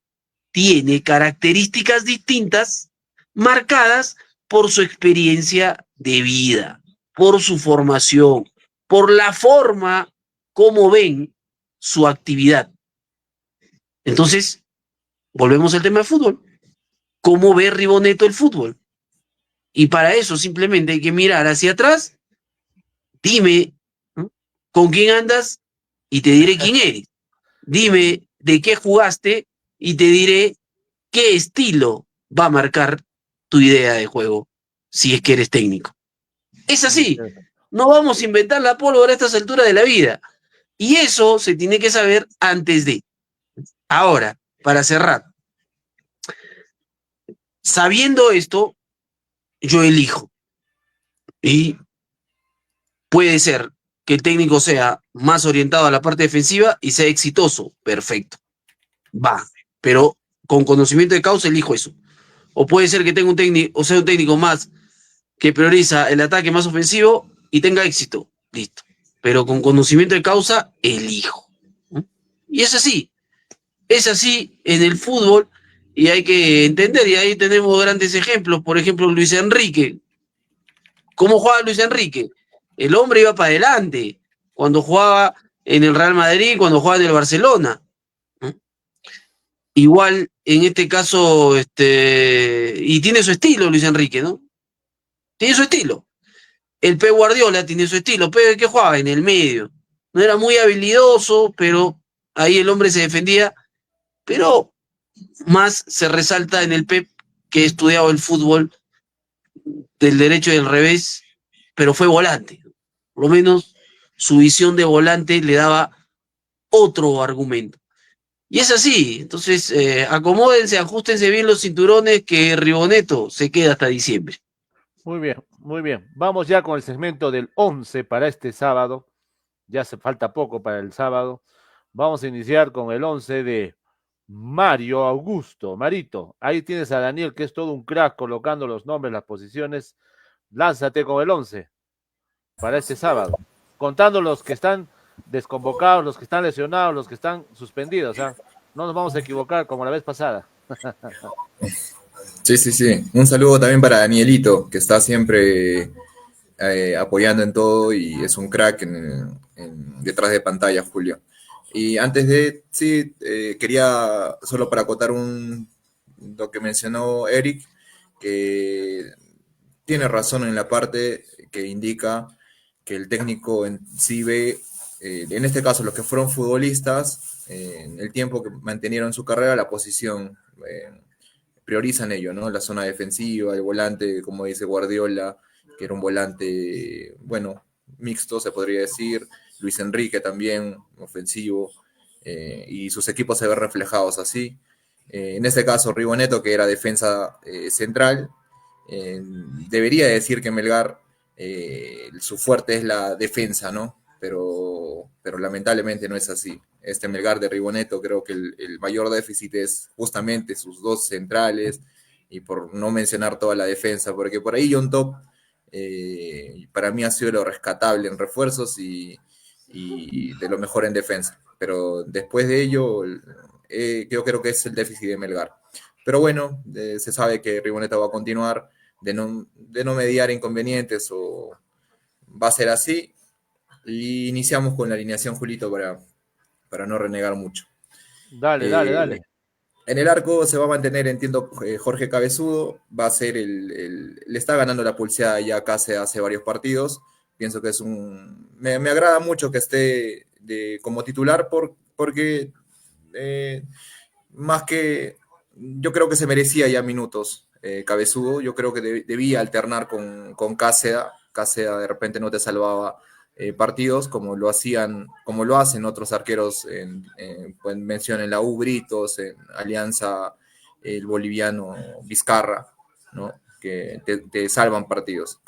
S3: tiene características distintas marcadas por su experiencia de vida, por su formación, por la forma como ven su actividad. Entonces, volvemos al tema del fútbol. ¿Cómo ve Ribonetto el fútbol? Y para eso simplemente hay que mirar hacia atrás. Dime, ¿no?, con quién andas y te diré quién eres. Dime de qué jugaste y te diré qué estilo va a marcar tu idea de juego si es que eres técnico. Es así. No vamos a inventar la pólvora a estas alturas de la vida. Y eso se tiene que saber antes de. Ahora, para cerrar, sabiendo esto, yo elijo. Y puede ser que el técnico sea más orientado a la parte defensiva y sea exitoso. Perfecto. Va. Pero con conocimiento de causa elijo eso. O puede ser que tenga un técnico, o sea, un técnico más que prioriza el ataque más ofensivo y tenga éxito. Listo. Pero con conocimiento de causa, elijo. ¿No? Y es así en el fútbol y hay que entender, y ahí tenemos grandes ejemplos. Por ejemplo, Luis Enrique. ¿Cómo jugaba Luis Enrique? El hombre iba para adelante cuando jugaba en el Real Madrid, cuando jugaba en el Barcelona. ¿No? Igual, en este caso, y tiene su estilo Luis Enrique, ¿no? Tiene su estilo. El Pep Guardiola tiene su estilo. Pep, ¿qué jugaba? En el medio. No era muy habilidoso, pero ahí el hombre se defendía. Pero más se resalta en el Pep, que ha estudiado el fútbol del derecho y del revés, pero fue volante. Por lo menos su visión de volante le daba otro argumento. Y es así. Entonces, acomódense, ajustense bien los cinturones, que Ribonetto se queda hasta diciembre.
S1: Muy bien, muy bien. Vamos ya con el segmento del 11 para este sábado. Ya se falta poco para el sábado. Vamos a iniciar con el 11 de Mario Augusto. Marito, ahí tienes a Daniel, que es todo un crack colocando los nombres, las posiciones. Lánzate con el 11 para este sábado, contando los que están desconvocados, los que están lesionados, los que están suspendidos. ¿Ah? No nos vamos a equivocar como la vez pasada.
S2: Sí, sí, sí. Un saludo también para Danielito, que está siempre apoyando en todo y es un crack detrás de pantalla, Julio. Y antes de, sí, quería solo para acotar lo que mencionó Eric, que tiene razón en la parte que indica que el técnico en sí ve, en este caso los que fueron futbolistas, en el tiempo que mantenieron su carrera, la posición, priorizan ello, ¿no? La zona defensiva, el volante, como dice Guardiola, que era un volante, bueno, mixto, se podría decir. Luis Enrique también, ofensivo, y sus equipos se ven reflejados así. En este caso, Ribonetto, que era defensa central, debería decir que Melgar, su fuerte es la defensa, ¿no? Pero lamentablemente no es así. Este Melgar de Ribonetto, creo que el mayor déficit es justamente sus dos centrales, y por no mencionar toda la defensa, porque por ahí John Top, para mí ha sido lo rescatable en refuerzos y de lo mejor en defensa. Pero después de ello, yo creo que es el déficit de Melgar. Pero bueno, se sabe que Ribonetto va a continuar, de no mediar inconvenientes, o va a ser así. Y iniciamos con la alineación, Julito, para no renegar mucho.
S1: Dale.
S2: En el arco se va a mantener, entiendo, Jorge Cabezudo. Va a ser le está ganando la pulseada ya casi hace varios partidos. Pienso que me agrada mucho que esté como titular, porque más que, yo creo que se merecía ya minutos, Cabezudo. Yo creo que debía alternar con Cáceda. Cáceda de repente no te salvaba partidos como lo hacen otros arqueros, pues mencionen la U, Britos, en Alianza, el boliviano Vizcarra, ¿no? Que te salvan partidos.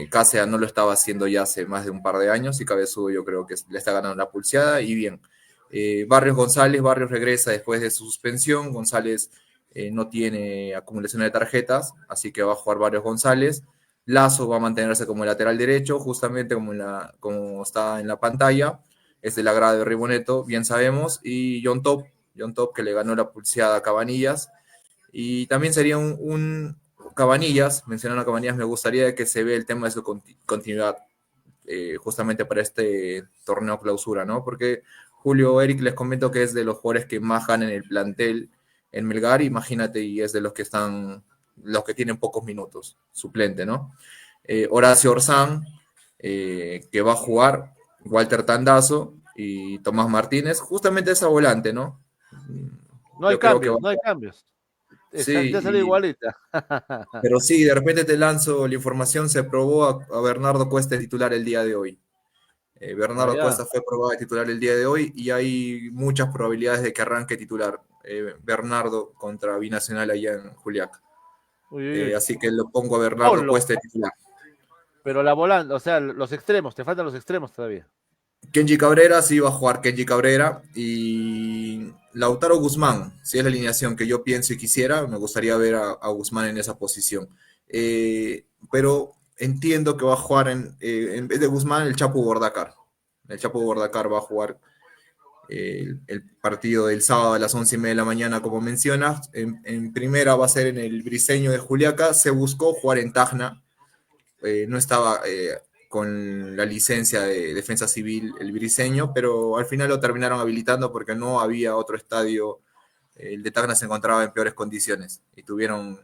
S2: Cáceres no lo estaba haciendo ya hace más de un par de años, y Cabezudo yo creo que le está ganando la pulseada, y bien. Barrios regresa después de su suspensión. González no tiene acumulación de tarjetas, así que va a jugar Barrios González. Lazo va a mantenerse como lateral derecho, justamente como está en la pantalla. Es del agrado de Riboneto, bien sabemos. Y John Top que le ganó la pulseada a Cabanillas. Y también sería un Cabanillas, mencionando a Cabanillas, me gustaría que se vea el tema de su continuidad, justamente para este torneo clausura, ¿no? Porque Julio Eric les comento que es de los jugadores que más ganan en el plantel en Melgar, imagínate, y es de los que tienen pocos minutos, suplente, ¿no? Horacio Orsán, que va a jugar, Walter Tandazo y Tomás Martínez, justamente esa volante, ¿no?
S1: No hay
S2: Yo creo que va
S1: cambios, no hay cambios. Ya salió
S2: sí,
S1: igualita.
S2: pero sí, de repente te lanzo la información, se probó a Bernardo Cuesta de titular el día de hoy.
S1: Ah,
S2: Bernardo
S1: ya.
S2: Cuesta fue probado de titular el día de hoy y hay muchas probabilidades de que arranque titular Bernardo contra Binacional allá en Juliaca.
S1: Uy, uy, uy.
S2: Así que lo pongo a Bernardo
S1: Ponlo.
S2: Cuesta de titular.
S1: Pero la volante, o sea, los extremos, te faltan los extremos todavía.
S2: Kenji Cabrera, sí va a jugar Kenji Cabrera y Lautaro Guzmán, si es la alineación que yo pienso y quisiera, me gustaría ver a Guzmán en esa posición. Pero entiendo que va a jugar en vez de Guzmán el Chapo Bordacar. El Chapo Bordacar va a jugar el partido del sábado a las 11:30 de la mañana, como mencionas. En primera va a ser en el Briseño de Juliaca. Se buscó jugar en Tacna. No estaba con la licencia de defensa civil el Briseño, pero al final lo terminaron habilitando porque no había otro estadio. El de Tacna se encontraba en peores condiciones y tuvieron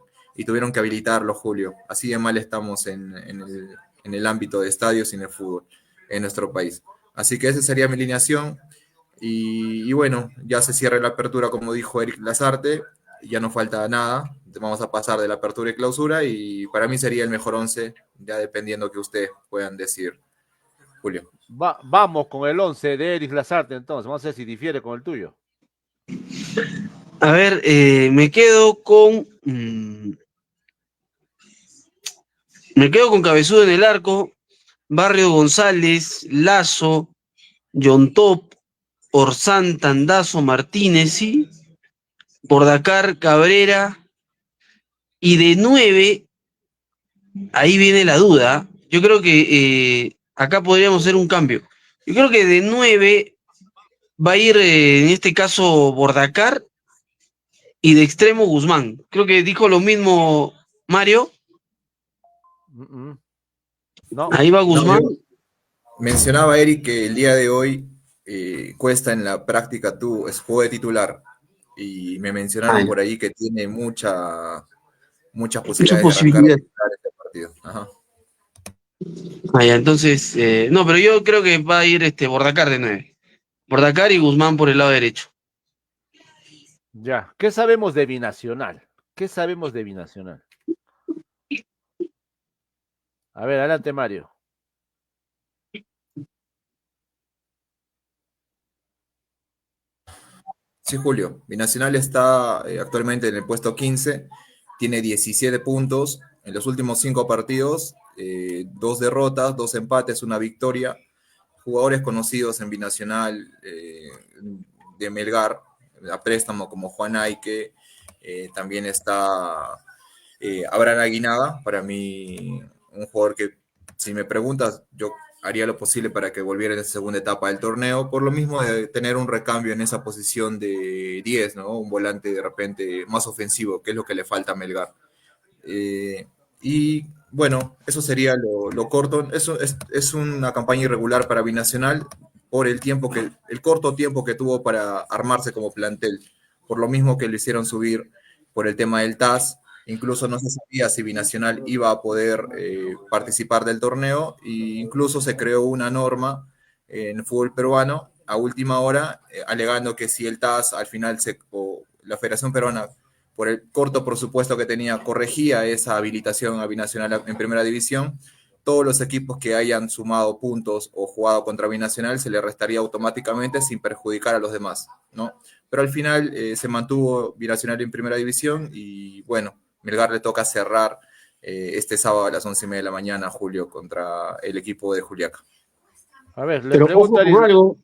S2: que habilitarlo, Julio. Así de mal estamos en el ámbito de estadios y en el fútbol en nuestro país. Así que esa sería mi alineación. Y bueno, ya se cierra la apertura, como dijo Eric Lazarte, ya no falta nada, vamos a pasar de la apertura y clausura, y para mí sería el mejor 11, ya dependiendo que ustedes puedan decir, Julio.
S1: Vamos con el 11 de Eric Lazarte, entonces. Vamos a ver si difiere con el tuyo.
S3: A ver, me quedo con. Me quedo con Cabezudo en el arco, Barrio González, Lazo, John Top, Orsán, Tandazo, Martínez, ¿sí? Bordacar, Cabrera. Y de 9, ahí viene la duda. Yo creo que acá podríamos hacer un cambio. Yo creo que de 9 va a ir, en este caso, Bordacar y de extremo Guzmán. Creo que dijo lo mismo Mario.
S1: No.
S3: Ahí va Guzmán.
S2: No, mencionaba Eric que el día de hoy Cuesta en la práctica jugó de titular y me mencionaron por ahí que tiene muchas posibilidades de arrancar de titular este partido. Ajá.
S3: Entonces, no, pero yo creo que va a ir Bordacar de 9. Bordacar y Guzmán por el lado derecho.
S1: Ya. ¿Qué sabemos de Binacional? ¿Qué sabemos de Binacional? A ver, adelante, Mario.
S2: Sí, Julio. Binacional está actualmente en el puesto 15, tiene 17 puntos. En los últimos 5 partidos, 2 derrotas, 2 empates, 1 victoria. Jugadores conocidos en Binacional de Melgar, a préstamo como Juan Aike, también está Abraham Aguinaga, para mí un jugador que, si me preguntas, yo haría lo posible para que volviera en la segunda etapa del torneo, por lo mismo de tener un recambio en esa posición de 10, ¿no? Un volante de repente más ofensivo, que es lo que le falta a Melgar. Y bueno, eso sería lo corto. Eso es una campaña irregular para Binacional por el corto tiempo que tuvo para armarse como plantel, por lo mismo que lo hicieron subir por el tema del TAS. Incluso no se sabía si Binacional iba a poder participar del torneo, e incluso se creó una norma en el fútbol peruano a última hora, alegando que si el TAS al final o la Federación Peruana, por el corto presupuesto que tenía, corregía esa habilitación a Binacional en primera división, todos los equipos que hayan sumado puntos o jugado contra Binacional se le restaría automáticamente sin perjudicar a los demás, ¿no? Pero al final se mantuvo Binacional en primera división y bueno, Melgar le toca cerrar este sábado a las 11:30 de la mañana, Julio, contra el equipo de Juliaca.
S1: A ver, le
S3: Pero
S1: pregunto
S3: ojo con algo.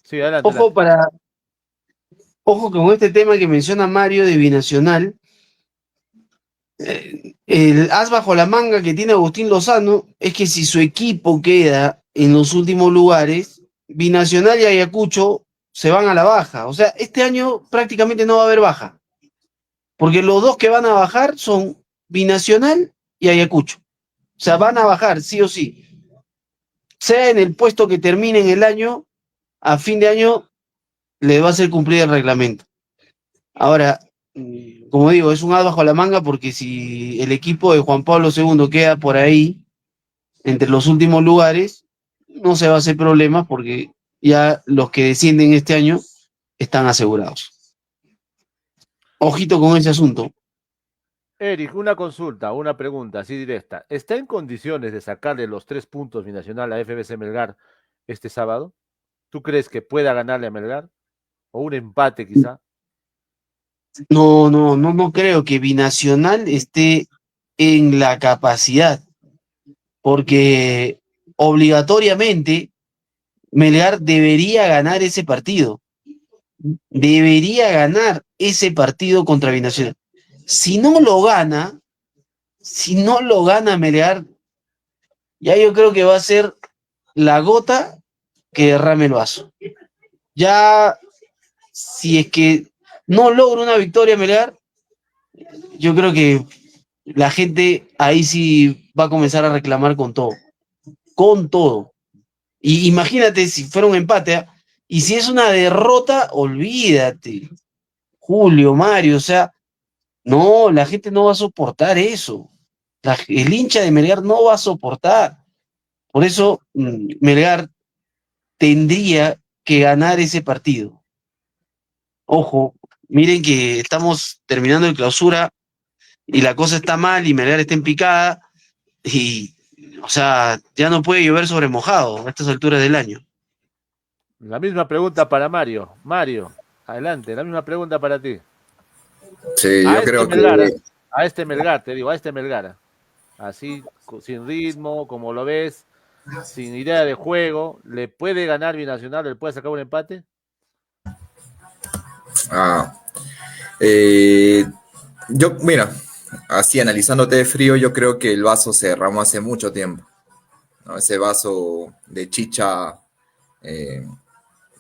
S1: Sí, adelante.
S3: Ojo con este tema que menciona Mario de Binacional. El as bajo la manga que tiene Agustín Lozano es que si su equipo queda en los últimos lugares, Binacional y Ayacucho se van a la baja. O sea, este año prácticamente no va a haber baja, porque los dos que van a bajar son Binacional y Ayacucho. O sea, van a bajar sí o sí. Sea en el puesto que termine en el año, a fin de año le va a hacer cumplir el reglamento. Ahora, como digo, es un as bajo la manga porque si el equipo de Juan Pablo II queda por ahí, entre los últimos lugares, no se va a hacer problemas porque ya los que descienden este año están asegurados. Ojito con ese asunto.
S1: Eric, una consulta, una pregunta así directa. ¿Está en condiciones de sacarle los 3 puntos Binacional a FBC Melgar este sábado? ¿Tú crees que pueda ganarle a Melgar? ¿O un empate quizá?
S3: No creo que Binacional esté en la capacidad, porque obligatoriamente Melgar debería ganar ese partido. Debería ganar ese partido contra Binacional. Si no lo gana, si no lo gana Melgar, ya yo creo que va a ser la gota que derrame el vaso. Ya, si es que no logra una victoria Melgar, yo creo que la gente ahí sí va a comenzar a reclamar con todo. Con todo. Y imagínate si fuera un empate, ¿eh? Y si es una derrota, olvídate. Julio, Mario, o sea, no, la gente no va a soportar eso. El hincha de Melgar no va a soportar. Por eso Melgar tendría que ganar ese partido. Ojo, miren que estamos terminando el clausura y la cosa está mal y Melgar está en picada y, o sea, ya no puede llover sobre mojado a estas alturas del año.
S1: La misma pregunta para Mario. Mario, adelante, la misma pregunta para ti.
S2: Sí,
S1: A
S2: yo
S1: este
S2: creo
S1: Melgar,
S2: que
S1: a este Melgar, te digo, a este Melgar. Así, sin ritmo, como lo ves, sin idea de juego, ¿le puede ganar Binacional? ¿Le puede sacar un empate?
S2: ah, eh, mira, así analizándote de frío, yo creo que el vaso se derramó hace mucho tiempo, ¿no? Ese vaso de chicha eh,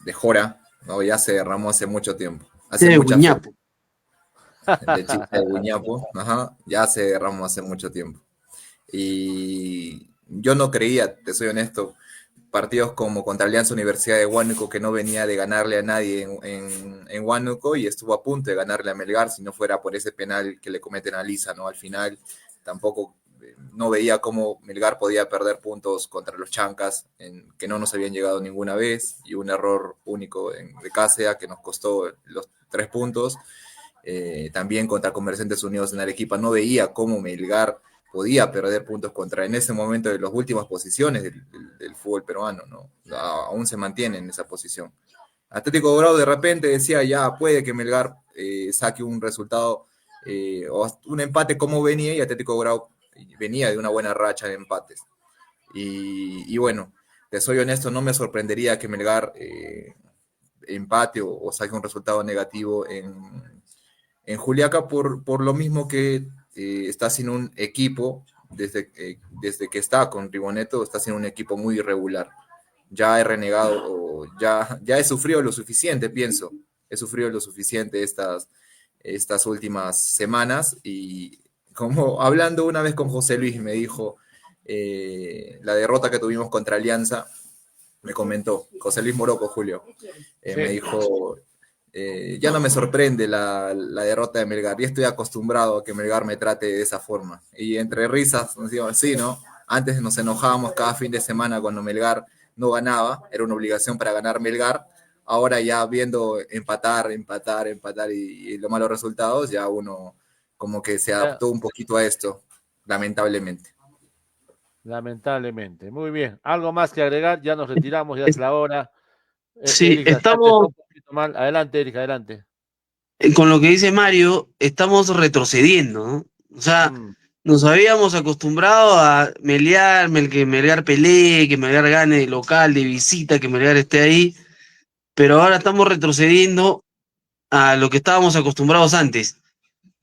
S2: de Jora, ¿no? Ya se derramó hace mucho tiempo. Hace
S3: De
S2: mucha fe
S3: Guiñapo.
S2: de chicha de Guiñapo, ajá, ya se derramó hace mucho tiempo. Y yo no creía, te soy honesto, partidos como contra Alianza Universidad de Huánuco, que no venía de ganarle a nadie en Huánuco y estuvo a punto de ganarle a Melgar si no fuera por ese penal que le cometen a Lisa, ¿no? Al final tampoco no veía cómo Melgar podía perder puntos contra los Chancas, que no nos habían llegado ninguna vez, y un error único de Cáceres que nos costó los 3 puntos. También contra Comerciantes Unidos en Arequipa no veía cómo Melgar podía perder puntos contra en ese momento de las últimas posiciones del fútbol peruano, ¿no? Aún se mantiene en esa posición. Atlético Grau de repente decía, ya puede que Melgar saque un resultado o un empate como venía, y Atlético Grau venía de una buena racha de empates. Y bueno, te soy honesto, no me sorprendería que Melgar empate o saque un resultado negativo en Juliaca por lo mismo que está sin un equipo, desde que está con Riboneto, está sin un equipo muy irregular. Ya he renegado, ya he sufrido lo suficiente, pienso. He sufrido lo suficiente estas últimas semanas, y como hablando una vez con José Luis, me dijo la derrota que tuvimos contra Alianza, me comentó, José Luis Moroco, Julio,
S1: Sí.
S2: me dijo, ya no me sorprende la derrota de Melgar, ya estoy acostumbrado a que Melgar me trate de esa forma. Y entre risas nos decíamos, sí, ¿no? Antes nos enojábamos cada fin de semana cuando Melgar no ganaba, era una obligación para ganar Melgar. Ahora ya viendo empatar y los malos resultados, ya uno como que se
S1: Ya,
S2: adaptó un poquito a esto, lamentablemente.
S1: lamentablemente. Muy bien. ¿Algo más que agregar? Ya nos retiramos, ya es la hora.
S3: Sí,
S1: Erika, está
S3: estamos,
S1: un poquito mal. Adelante, Erika, adelante.
S3: con lo que dice Mario, estamos retrocediendo, ¿no? O sea,
S1: Mm.
S3: nos habíamos acostumbrado a que Melgar pelee, que Melgar gane de local, de visita, que Melgar esté ahí, pero ahora estamos retrocediendo a lo que estábamos acostumbrados antes.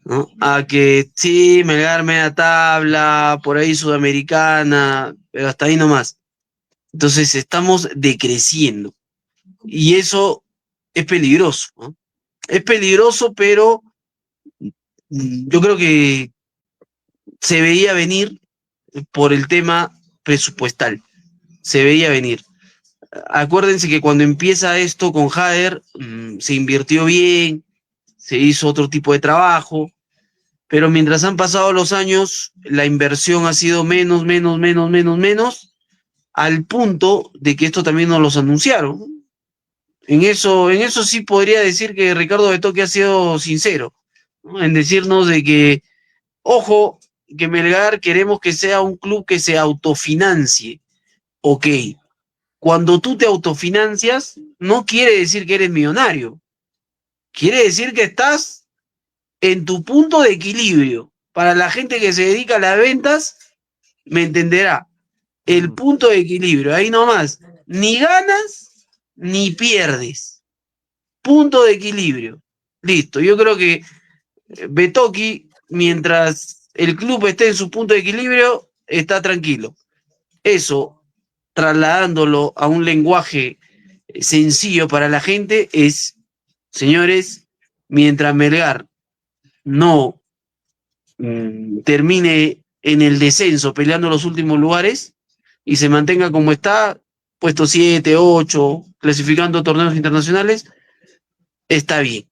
S3: ¿no? A que sí, Melgar media tabla, por ahí Sudamericana, pero hasta ahí nomás. Entonces estamos decreciendo. Y eso es peligroso, ¿no? Es peligroso, pero yo creo que se veía venir por el tema presupuestal. Se veía venir. Acuérdense que cuando empieza esto con Jader, se invirtió bien, se hizo otro tipo de trabajo, pero mientras han pasado los años, la inversión ha sido menos, menos, menos, menos, menos, al punto de que esto también nos los anunciaron. En eso sí podría decir que Ricardo Betoque ha sido sincero, ¿no? En decirnos de que, ojo, que Melgar queremos que sea un club que se autofinancie. Ok, cuando tú te autofinancias, no quiere decir que eres millonario, quiere decir que estás en tu punto de equilibrio. Para la gente que se dedica a las ventas, me entenderá. El punto de equilibrio, ahí nomás. Ni ganas ni pierdes. Punto de equilibrio. Listo. Yo creo que Betoki, mientras el club esté en su punto de equilibrio, está tranquilo. Eso, trasladándolo a un lenguaje sencillo para la gente, es, señores, mientras Melgar no termine en el descenso peleando los últimos lugares y se mantenga como está, puesto 7, 8, clasificando torneos internacionales, está bien,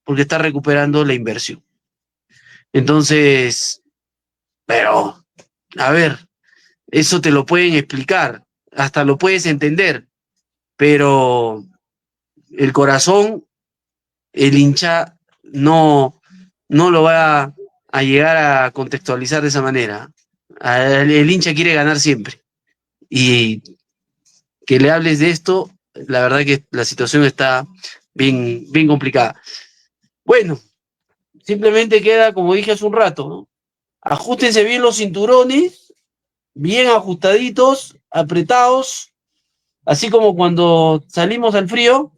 S3: porque está recuperando la inversión. Entonces, pero, a ver, eso te lo pueden explicar, hasta lo puedes entender, pero el corazón, el hincha, no lo va a llegar a contextualizar de esa manera. El hincha quiere ganar siempre. Y que le hables de esto, la verdad que la situación está bien, bien complicada. Bueno, simplemente queda, como dije hace un rato, ¿no? Ajustense bien los cinturones, bien ajustaditos, apretados, así como cuando salimos al frío,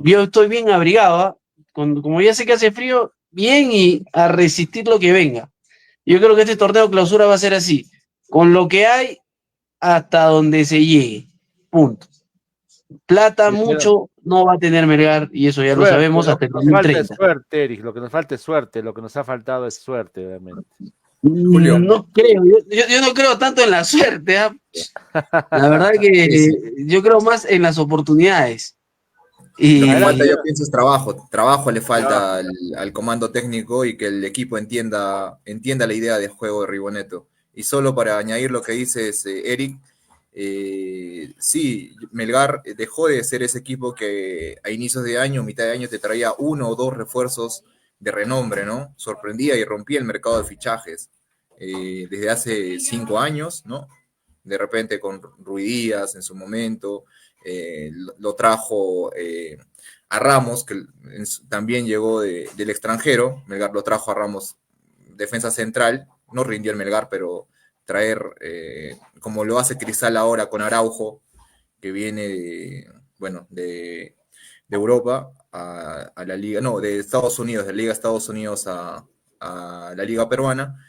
S3: yo estoy bien abrigado, ¿eh? Como ya sé que hace frío, bien y a resistir lo que venga. Yo creo que este torneo clausura va a ser así, con lo que hay hasta donde se llegue. Punto. Plata mucho no va a tener Melgar y eso ya lo
S1: Suerte,
S3: sabemos
S1: lo
S3: hasta
S1: que
S3: el
S1: nos falta es
S3: 2030.
S1: suerte, Eric, lo que nos falta es suerte, lo que nos ha faltado es suerte, obviamente.
S2: Julio,
S3: No creo, yo no creo tanto en la suerte, ¿eh? La verdad que
S2: sí, sí.
S3: yo creo más en las oportunidades.
S2: Lo que
S3: Y
S2: falta, yo pienso, es trabajo. Trabajo le
S1: Trabajo.
S2: falta al comando técnico y que el equipo entienda la idea de juego de Riboneto. Y solo para añadir lo que dices, Eric, sí, Melgar dejó de ser ese equipo que a inicios de año, mitad de año, te traía uno o dos refuerzos de renombre, ¿no? Sorprendía y rompía el mercado de fichajes. Desde hace 5 años, ¿no? De repente con Ruidías en su momento, lo trajo a Ramos, que también llegó del extranjero. Melgar lo trajo a Ramos, defensa central. No rindió el Melgar, pero traer, como lo hace Cristal ahora con Araujo, que viene bueno, de Europa a la liga, no, de Estados Unidos, de la Liga Estados Unidos a la Liga Peruana.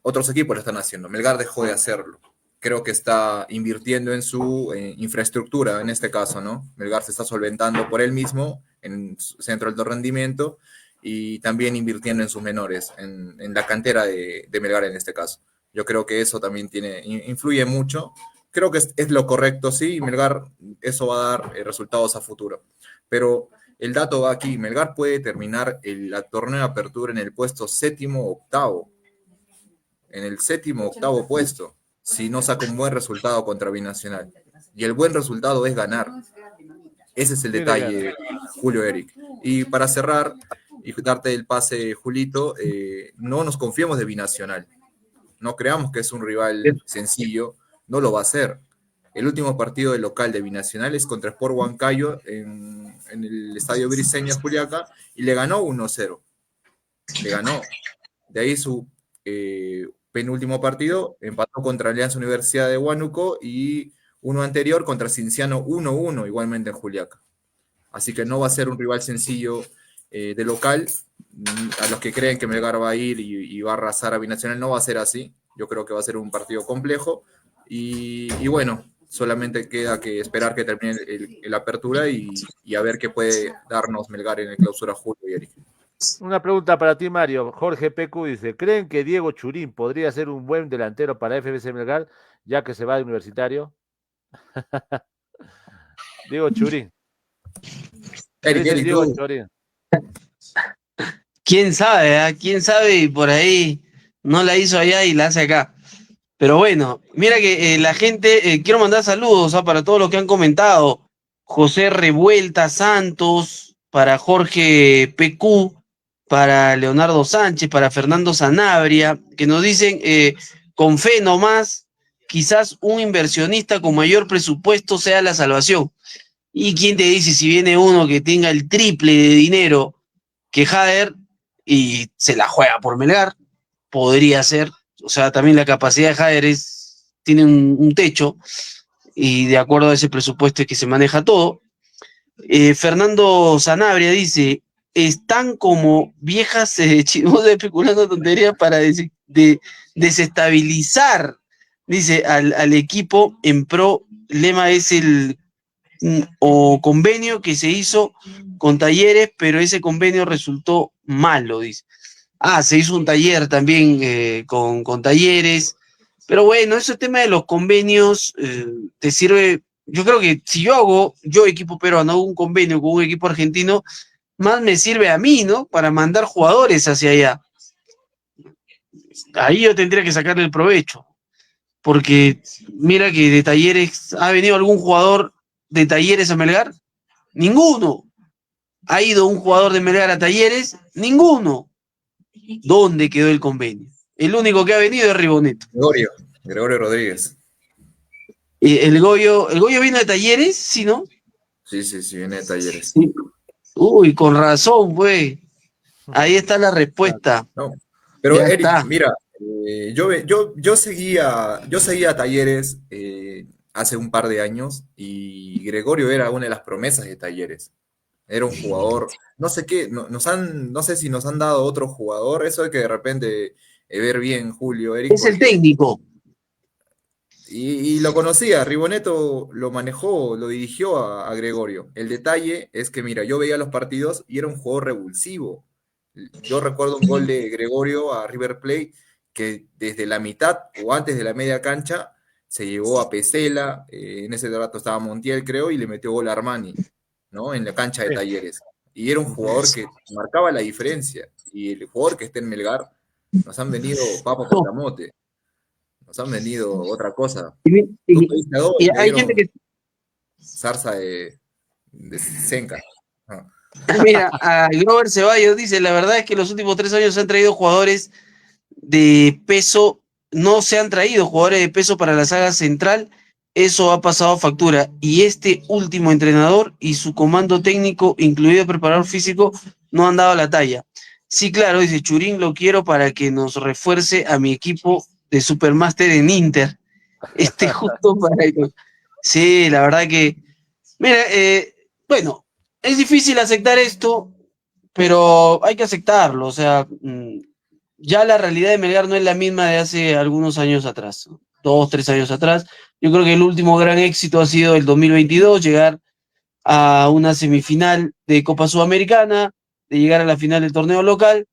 S2: Otros equipos lo están haciendo. Melgar dejó de hacerlo. Creo que está invirtiendo en su infraestructura, en este caso, ¿no? Melgar se está solventando por él mismo en su centro de alto rendimiento y también invirtiendo en sus menores, en la cantera de Melgar en este caso. Yo creo que eso también influye mucho. Creo que es lo correcto, sí, y Melgar, eso va a dar resultados a futuro. Pero el dato va aquí, Melgar puede terminar la torneo de apertura en el puesto séptimo o octavo, en el séptimo o octavo puesto, si no saca un buen resultado contra Binacional. Y el buen resultado es ganar. Ese es el
S1: Tiene ganas.
S2: detalle, Julio, Eric. Y para cerrar y darte el pase, Julito, no nos confiemos de Binacional. No creamos que es un rival sencillo, no lo va a ser. El último partido de local de Binacional es contra Sport Huancayo en el Estadio Briseño, Juliaca, y le ganó 1-0. Le ganó. De ahí su penúltimo partido empató contra Alianza Universidad de Huánuco y uno anterior contra Cinciano 1-1, igualmente en Juliaca. Así que no va a ser un rival sencillo de local. a los que creen que Melgar va a ir y va a arrasar a Binacional, no va a ser así. Yo creo que va a ser un partido complejo y bueno, solamente queda que esperar que termine la apertura y a ver qué puede darnos Melgar en el clausura Julio y Eric.
S1: Una pregunta para ti, Mario. Jorge PQ dice, ¿creen que Diego Churín podría ser un buen delantero para FBC Melgar, ya que se va de Universitario? Diego Churín.
S2: Eric,
S1: Diego Churín.
S3: ¿Quién sabe? ¿Quién sabe? Y por ahí no la hizo allá y la hace acá. Pero bueno, mira que la gente, quiero mandar saludos para todos los que han comentado. José Revuelta Santos, para Jorge PQ, para Leonardo Sánchez, para Fernando Sanabria, que nos dicen, con fe nomás, quizás un inversionista con mayor presupuesto sea la salvación. ¿Y quién te dice si viene uno que tenga el triple de dinero que Jader y se la juega por Melgar? Podría ser. O sea, también la capacidad de Jader tiene un techo y de acuerdo a ese presupuesto es que se maneja todo. Fernando Sanabria dice, están como viejas chivos especulando tonterías para desestabilizar, dice, al equipo en pro. Lema es el convenio que se hizo con Talleres, pero ese convenio resultó malo, dice. Se hizo un taller también con Talleres, pero bueno, ese tema de los convenios te sirve. Yo creo que si yo equipo peruano, hago un convenio con un equipo argentino, más me sirve a mí, ¿no? Para mandar jugadores hacia allá. Ahí yo tendría que sacarle el provecho, porque mira que de Talleres, ¿ha venido algún jugador de Talleres a Melgar? Ninguno. ¿Ha ido un jugador de Melgar a Talleres? Ninguno. ¿Dónde quedó el convenio? El único que ha venido es Riboneto.
S2: Gregorio Rodríguez.
S3: ¿El Goyo vino de Talleres? ¿Sí, no?
S2: Sí, viene de Talleres.
S3: Sí. Uy, con razón, güey. Ahí está la respuesta.
S2: No, pero
S3: Ya
S2: Eric,
S3: está.
S2: mira, yo seguía a Talleres hace un par de años y Gregorio era una de las promesas de Talleres. Era un jugador, no sé qué, no sé si nos han dado otro jugador, eso de que de repente ver bien Julio, Eric.
S3: Es el técnico.
S2: Y lo conocía, Riboneto lo manejó, lo dirigió a Gregorio. El detalle es que, mira, yo veía los partidos y era un jugador revulsivo. Yo recuerdo un gol de Gregorio a River Plate que desde la mitad o antes de la media cancha se llevó a Pesela, en ese rato estaba Montiel, creo, y le metió gol a Armani, ¿no? En la cancha de Talleres. Y era un jugador que marcaba la diferencia. Y el jugador que está en Melgar, nos han venido papas con camote. Nos han vendido otra cosa.
S3: Y hay gente que...
S2: Zarza de Senca.
S3: Mira, a Grover Ceballos dice, la verdad es que los últimos 3 años se han traído jugadores de peso, no se han traído jugadores de peso para la saga central, eso ha pasado factura. Y este último entrenador y su comando técnico, incluido el preparador físico, no han dado la talla. Sí, claro, dice Churín, lo quiero para que nos refuerce a mi equipo de Supermaster en Inter. Justo para ellos. Sí, la verdad que, mira, bueno, es difícil aceptar esto, pero hay que aceptarlo. O sea, ya la realidad de Melgar no es la misma de hace algunos años atrás, 2, 3 años atrás. Yo creo que el último gran éxito ha sido el 2022, llegar a una semifinal de Copa Sudamericana, de llegar a la final del torneo local.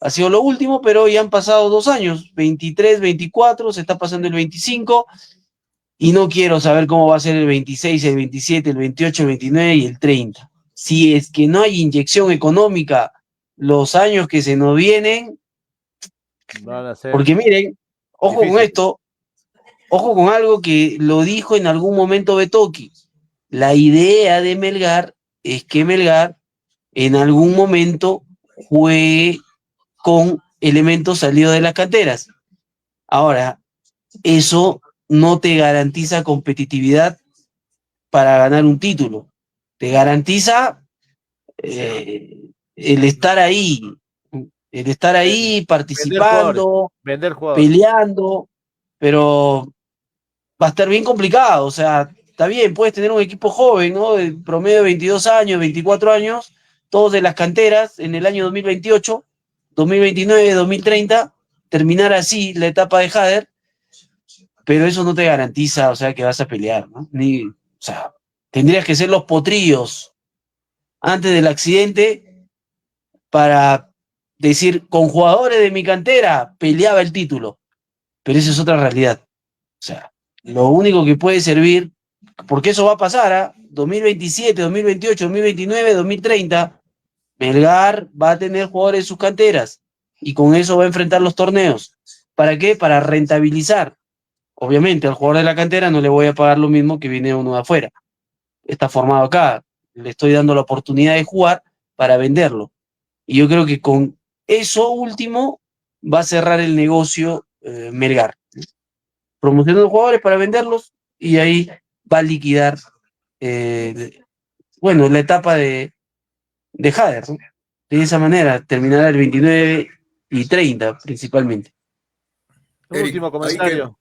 S3: Ha sido lo último, pero ya han pasado 2 años, 23, 24, se está pasando el 25, y no quiero saber cómo va a ser el 26, el 27, el 28, el 29 y el 30. Si es que no hay inyección económica los años que se nos vienen, porque miren, ojo difícil con esto, ojo con algo que lo dijo en algún momento Betoki. La idea de Melgar es que Melgar en algún momento juegue con elementos salidos de las canteras. Ahora, eso no te garantiza competitividad para ganar un título. Te garantiza el estar ahí, participando,
S1: vender jugadores,
S3: peleando, pero va a estar bien complicado. O sea, está bien, puedes tener un equipo joven, ¿no? De promedio de 22 años, 24 años, todos de las canteras en el año 2028, 2029, 2030, terminar así la etapa de Jader, pero eso no te garantiza, o sea, que vas a pelear, ¿no? O sea, tendrías que ser los potrillos antes del accidente para decir, con jugadores de mi cantera peleaba el título, pero esa es otra realidad. O sea, lo único que puede servir, porque eso va a pasar a 2027, 2028, 2029, 2030, Melgar va a tener jugadores en sus canteras y con eso va a enfrentar los torneos. ¿Para qué? Para rentabilizar. Obviamente, al jugador de la cantera no le voy a pagar lo mismo que viene uno de afuera. Está formado acá, le estoy dando la oportunidad de jugar para venderlo. Y yo creo que con eso último va a cerrar el negocio Melgar. Promocionando jugadores para venderlos y ahí va a liquidar, bueno, la etapa de Jader, ¿no? De esa manera terminará el 29 y 30 principalmente.
S1: Un
S2: Eric,
S1: último
S2: ahí que
S1: comentario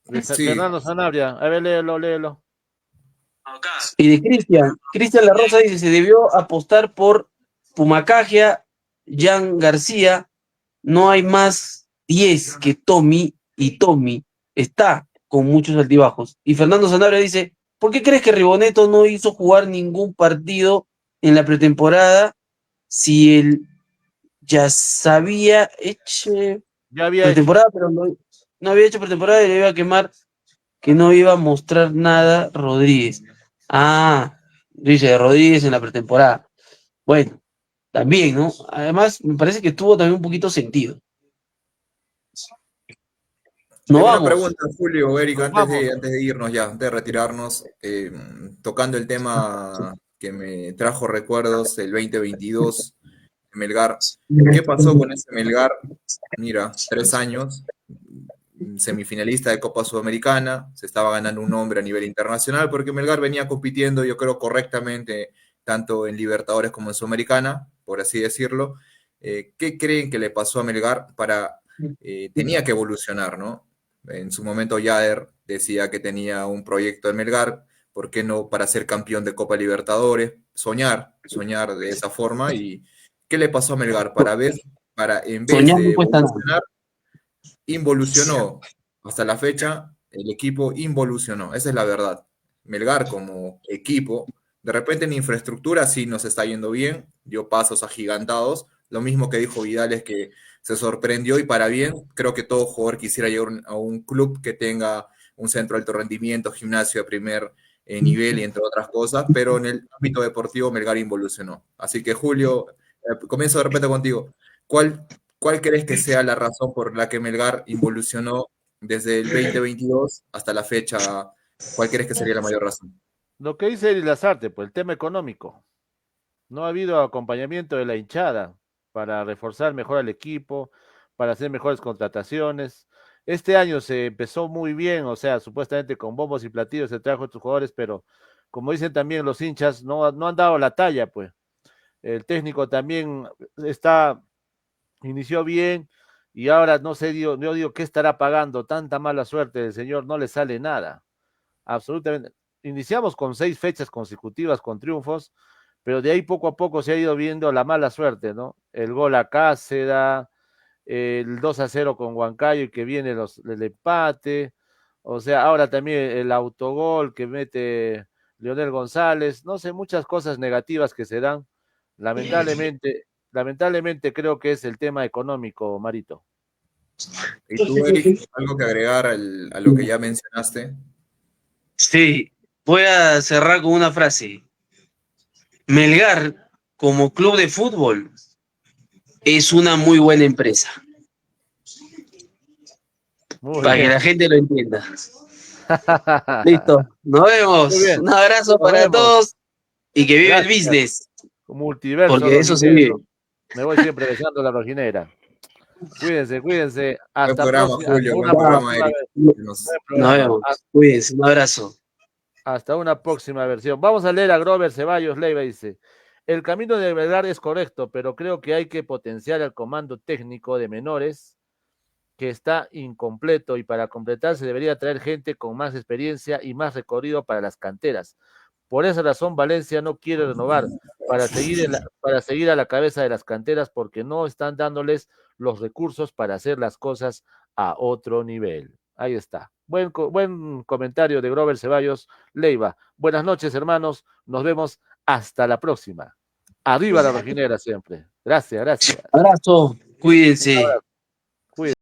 S1: de
S2: sí,
S1: Fernando Sanabria. A ver, léelo.
S3: Y de Cristian La Rosa dice, se debió apostar por Pumacajia, Jan García, no hay más 10 que Tommy, y Tommy está con muchos altibajos. Y Fernando Sanabria dice, ¿por qué crees que Riboneto no hizo jugar ningún partido en la pretemporada si él ya sabía hecho
S1: Ya había hecho.
S3: pretemporada, pero no había hecho pretemporada y le iba a quemar que no iba a mostrar nada Rodríguez? Ah, dice Rodríguez en la pretemporada. Bueno, también, ¿no? Además, me parece que tuvo también un poquito sentido. No
S2: una
S3: vamos.
S2: pregunta, Julio, Eric,
S1: Nos vamos.
S2: antes de irnos ya, antes de retirarnos, tocando el tema que me trajo recuerdos del 2022, Melgar. ¿Qué pasó con ese Melgar? Mira, 3 años, semifinalista de Copa Sudamericana, se estaba ganando un nombre a nivel internacional porque Melgar venía compitiendo, yo creo, correctamente, tanto en Libertadores como en Sudamericana, por así decirlo. ¿Qué creen que le pasó a Melgar para... tenía que evolucionar, ¿no? En su momento Jader decía que tenía un proyecto en Melgar, ¿por qué no para ser campeón de Copa Libertadores? Soñar de esa forma. ¿Y qué le pasó a Melgar? Para en vez
S3: Soñar no
S2: de
S3: cuesta nada.
S2: evolucionar, involucionó. Hasta la fecha, el equipo involucionó. Esa es la verdad. Melgar como equipo, de repente en infraestructura sí nos está yendo bien, dio pasos agigantados. Lo mismo que dijo Vidal es que se sorprendió y para bien. Creo que todo jugador quisiera llegar a un club que tenga un centro de alto rendimiento, gimnasio de primer nivel y entre otras cosas, pero en el ámbito deportivo Melgar involucionó. Así que Julio, comienzo de repente contigo. ¿Cuál ¿Cuál crees que sea la razón por la que Melgar involucionó desde el 2022 hasta la fecha? ¿Cuál crees que sería la mayor razón?
S1: Lo que dice Eddie Lazarte, pues el tema económico. No ha habido acompañamiento de la hinchada para reforzar mejor al equipo, para hacer mejores contrataciones. Este año se empezó muy bien, o sea, supuestamente con bombos y platillos se trajo a estos jugadores, pero como dicen también los hinchas, no han dado la talla, pues. El técnico también inició bien y ahora no sé, yo digo, ¿qué estará pagando? Tanta mala suerte del señor, no le sale nada. Absolutamente. Iniciamos con 6 fechas consecutivas con triunfos, pero de ahí poco a poco se ha ido viendo la mala suerte, ¿no? El gol acá se da, el 2-0 con Huancayo y que viene el empate, o sea, ahora también el autogol que mete Leonel González, no sé, muchas cosas negativas que se dan. Lamentablemente creo que es el tema económico, Marito.
S2: ¿Y tú, Eric, algo que agregar a lo que ya mencionaste?
S3: Sí, voy a cerrar con una frase. Melgar, como club de fútbol, es una muy buena empresa.
S1: Muy
S3: Para que
S1: bien.
S3: la gente lo entienda. Listo, nos
S1: Muy
S3: vemos.
S1: bien,
S3: Un abrazo
S1: nos
S3: para
S1: vemos.
S3: todos y que vive el
S1: Gracias.
S3: business,
S1: Multiverso
S3: porque de eso se vive.
S1: rojinegro. Me voy siempre besando la rojinera. Cuídense.
S2: Buen programa,
S1: Hasta
S2: Julio, buen
S1: una
S3: Ya,
S2: programa,
S1: próxima
S2: Eric.
S1: vez.
S2: Nos-
S1: Buen
S3: nos
S1: programa.
S3: vemos. Cuídense, un abrazo.
S1: Hasta una próxima versión. Vamos a leer a Grover Ceballos Leiva. Dice: el camino de Belgar es correcto, pero creo que hay que potenciar el comando técnico de menores que está incompleto y para completar se debería traer gente con más experiencia y más recorrido para las canteras. Por esa razón, Valencia no quiere renovar para seguir a la cabeza de las canteras porque no están dándoles los recursos para hacer las cosas a otro nivel. Ahí está. Buen comentario de Grover Ceballos Leiva. Buenas noches, hermanos. Nos vemos hasta la próxima. Arriba la rojinera siempre. Gracias, gracias.
S3: Abrazo, cuídense.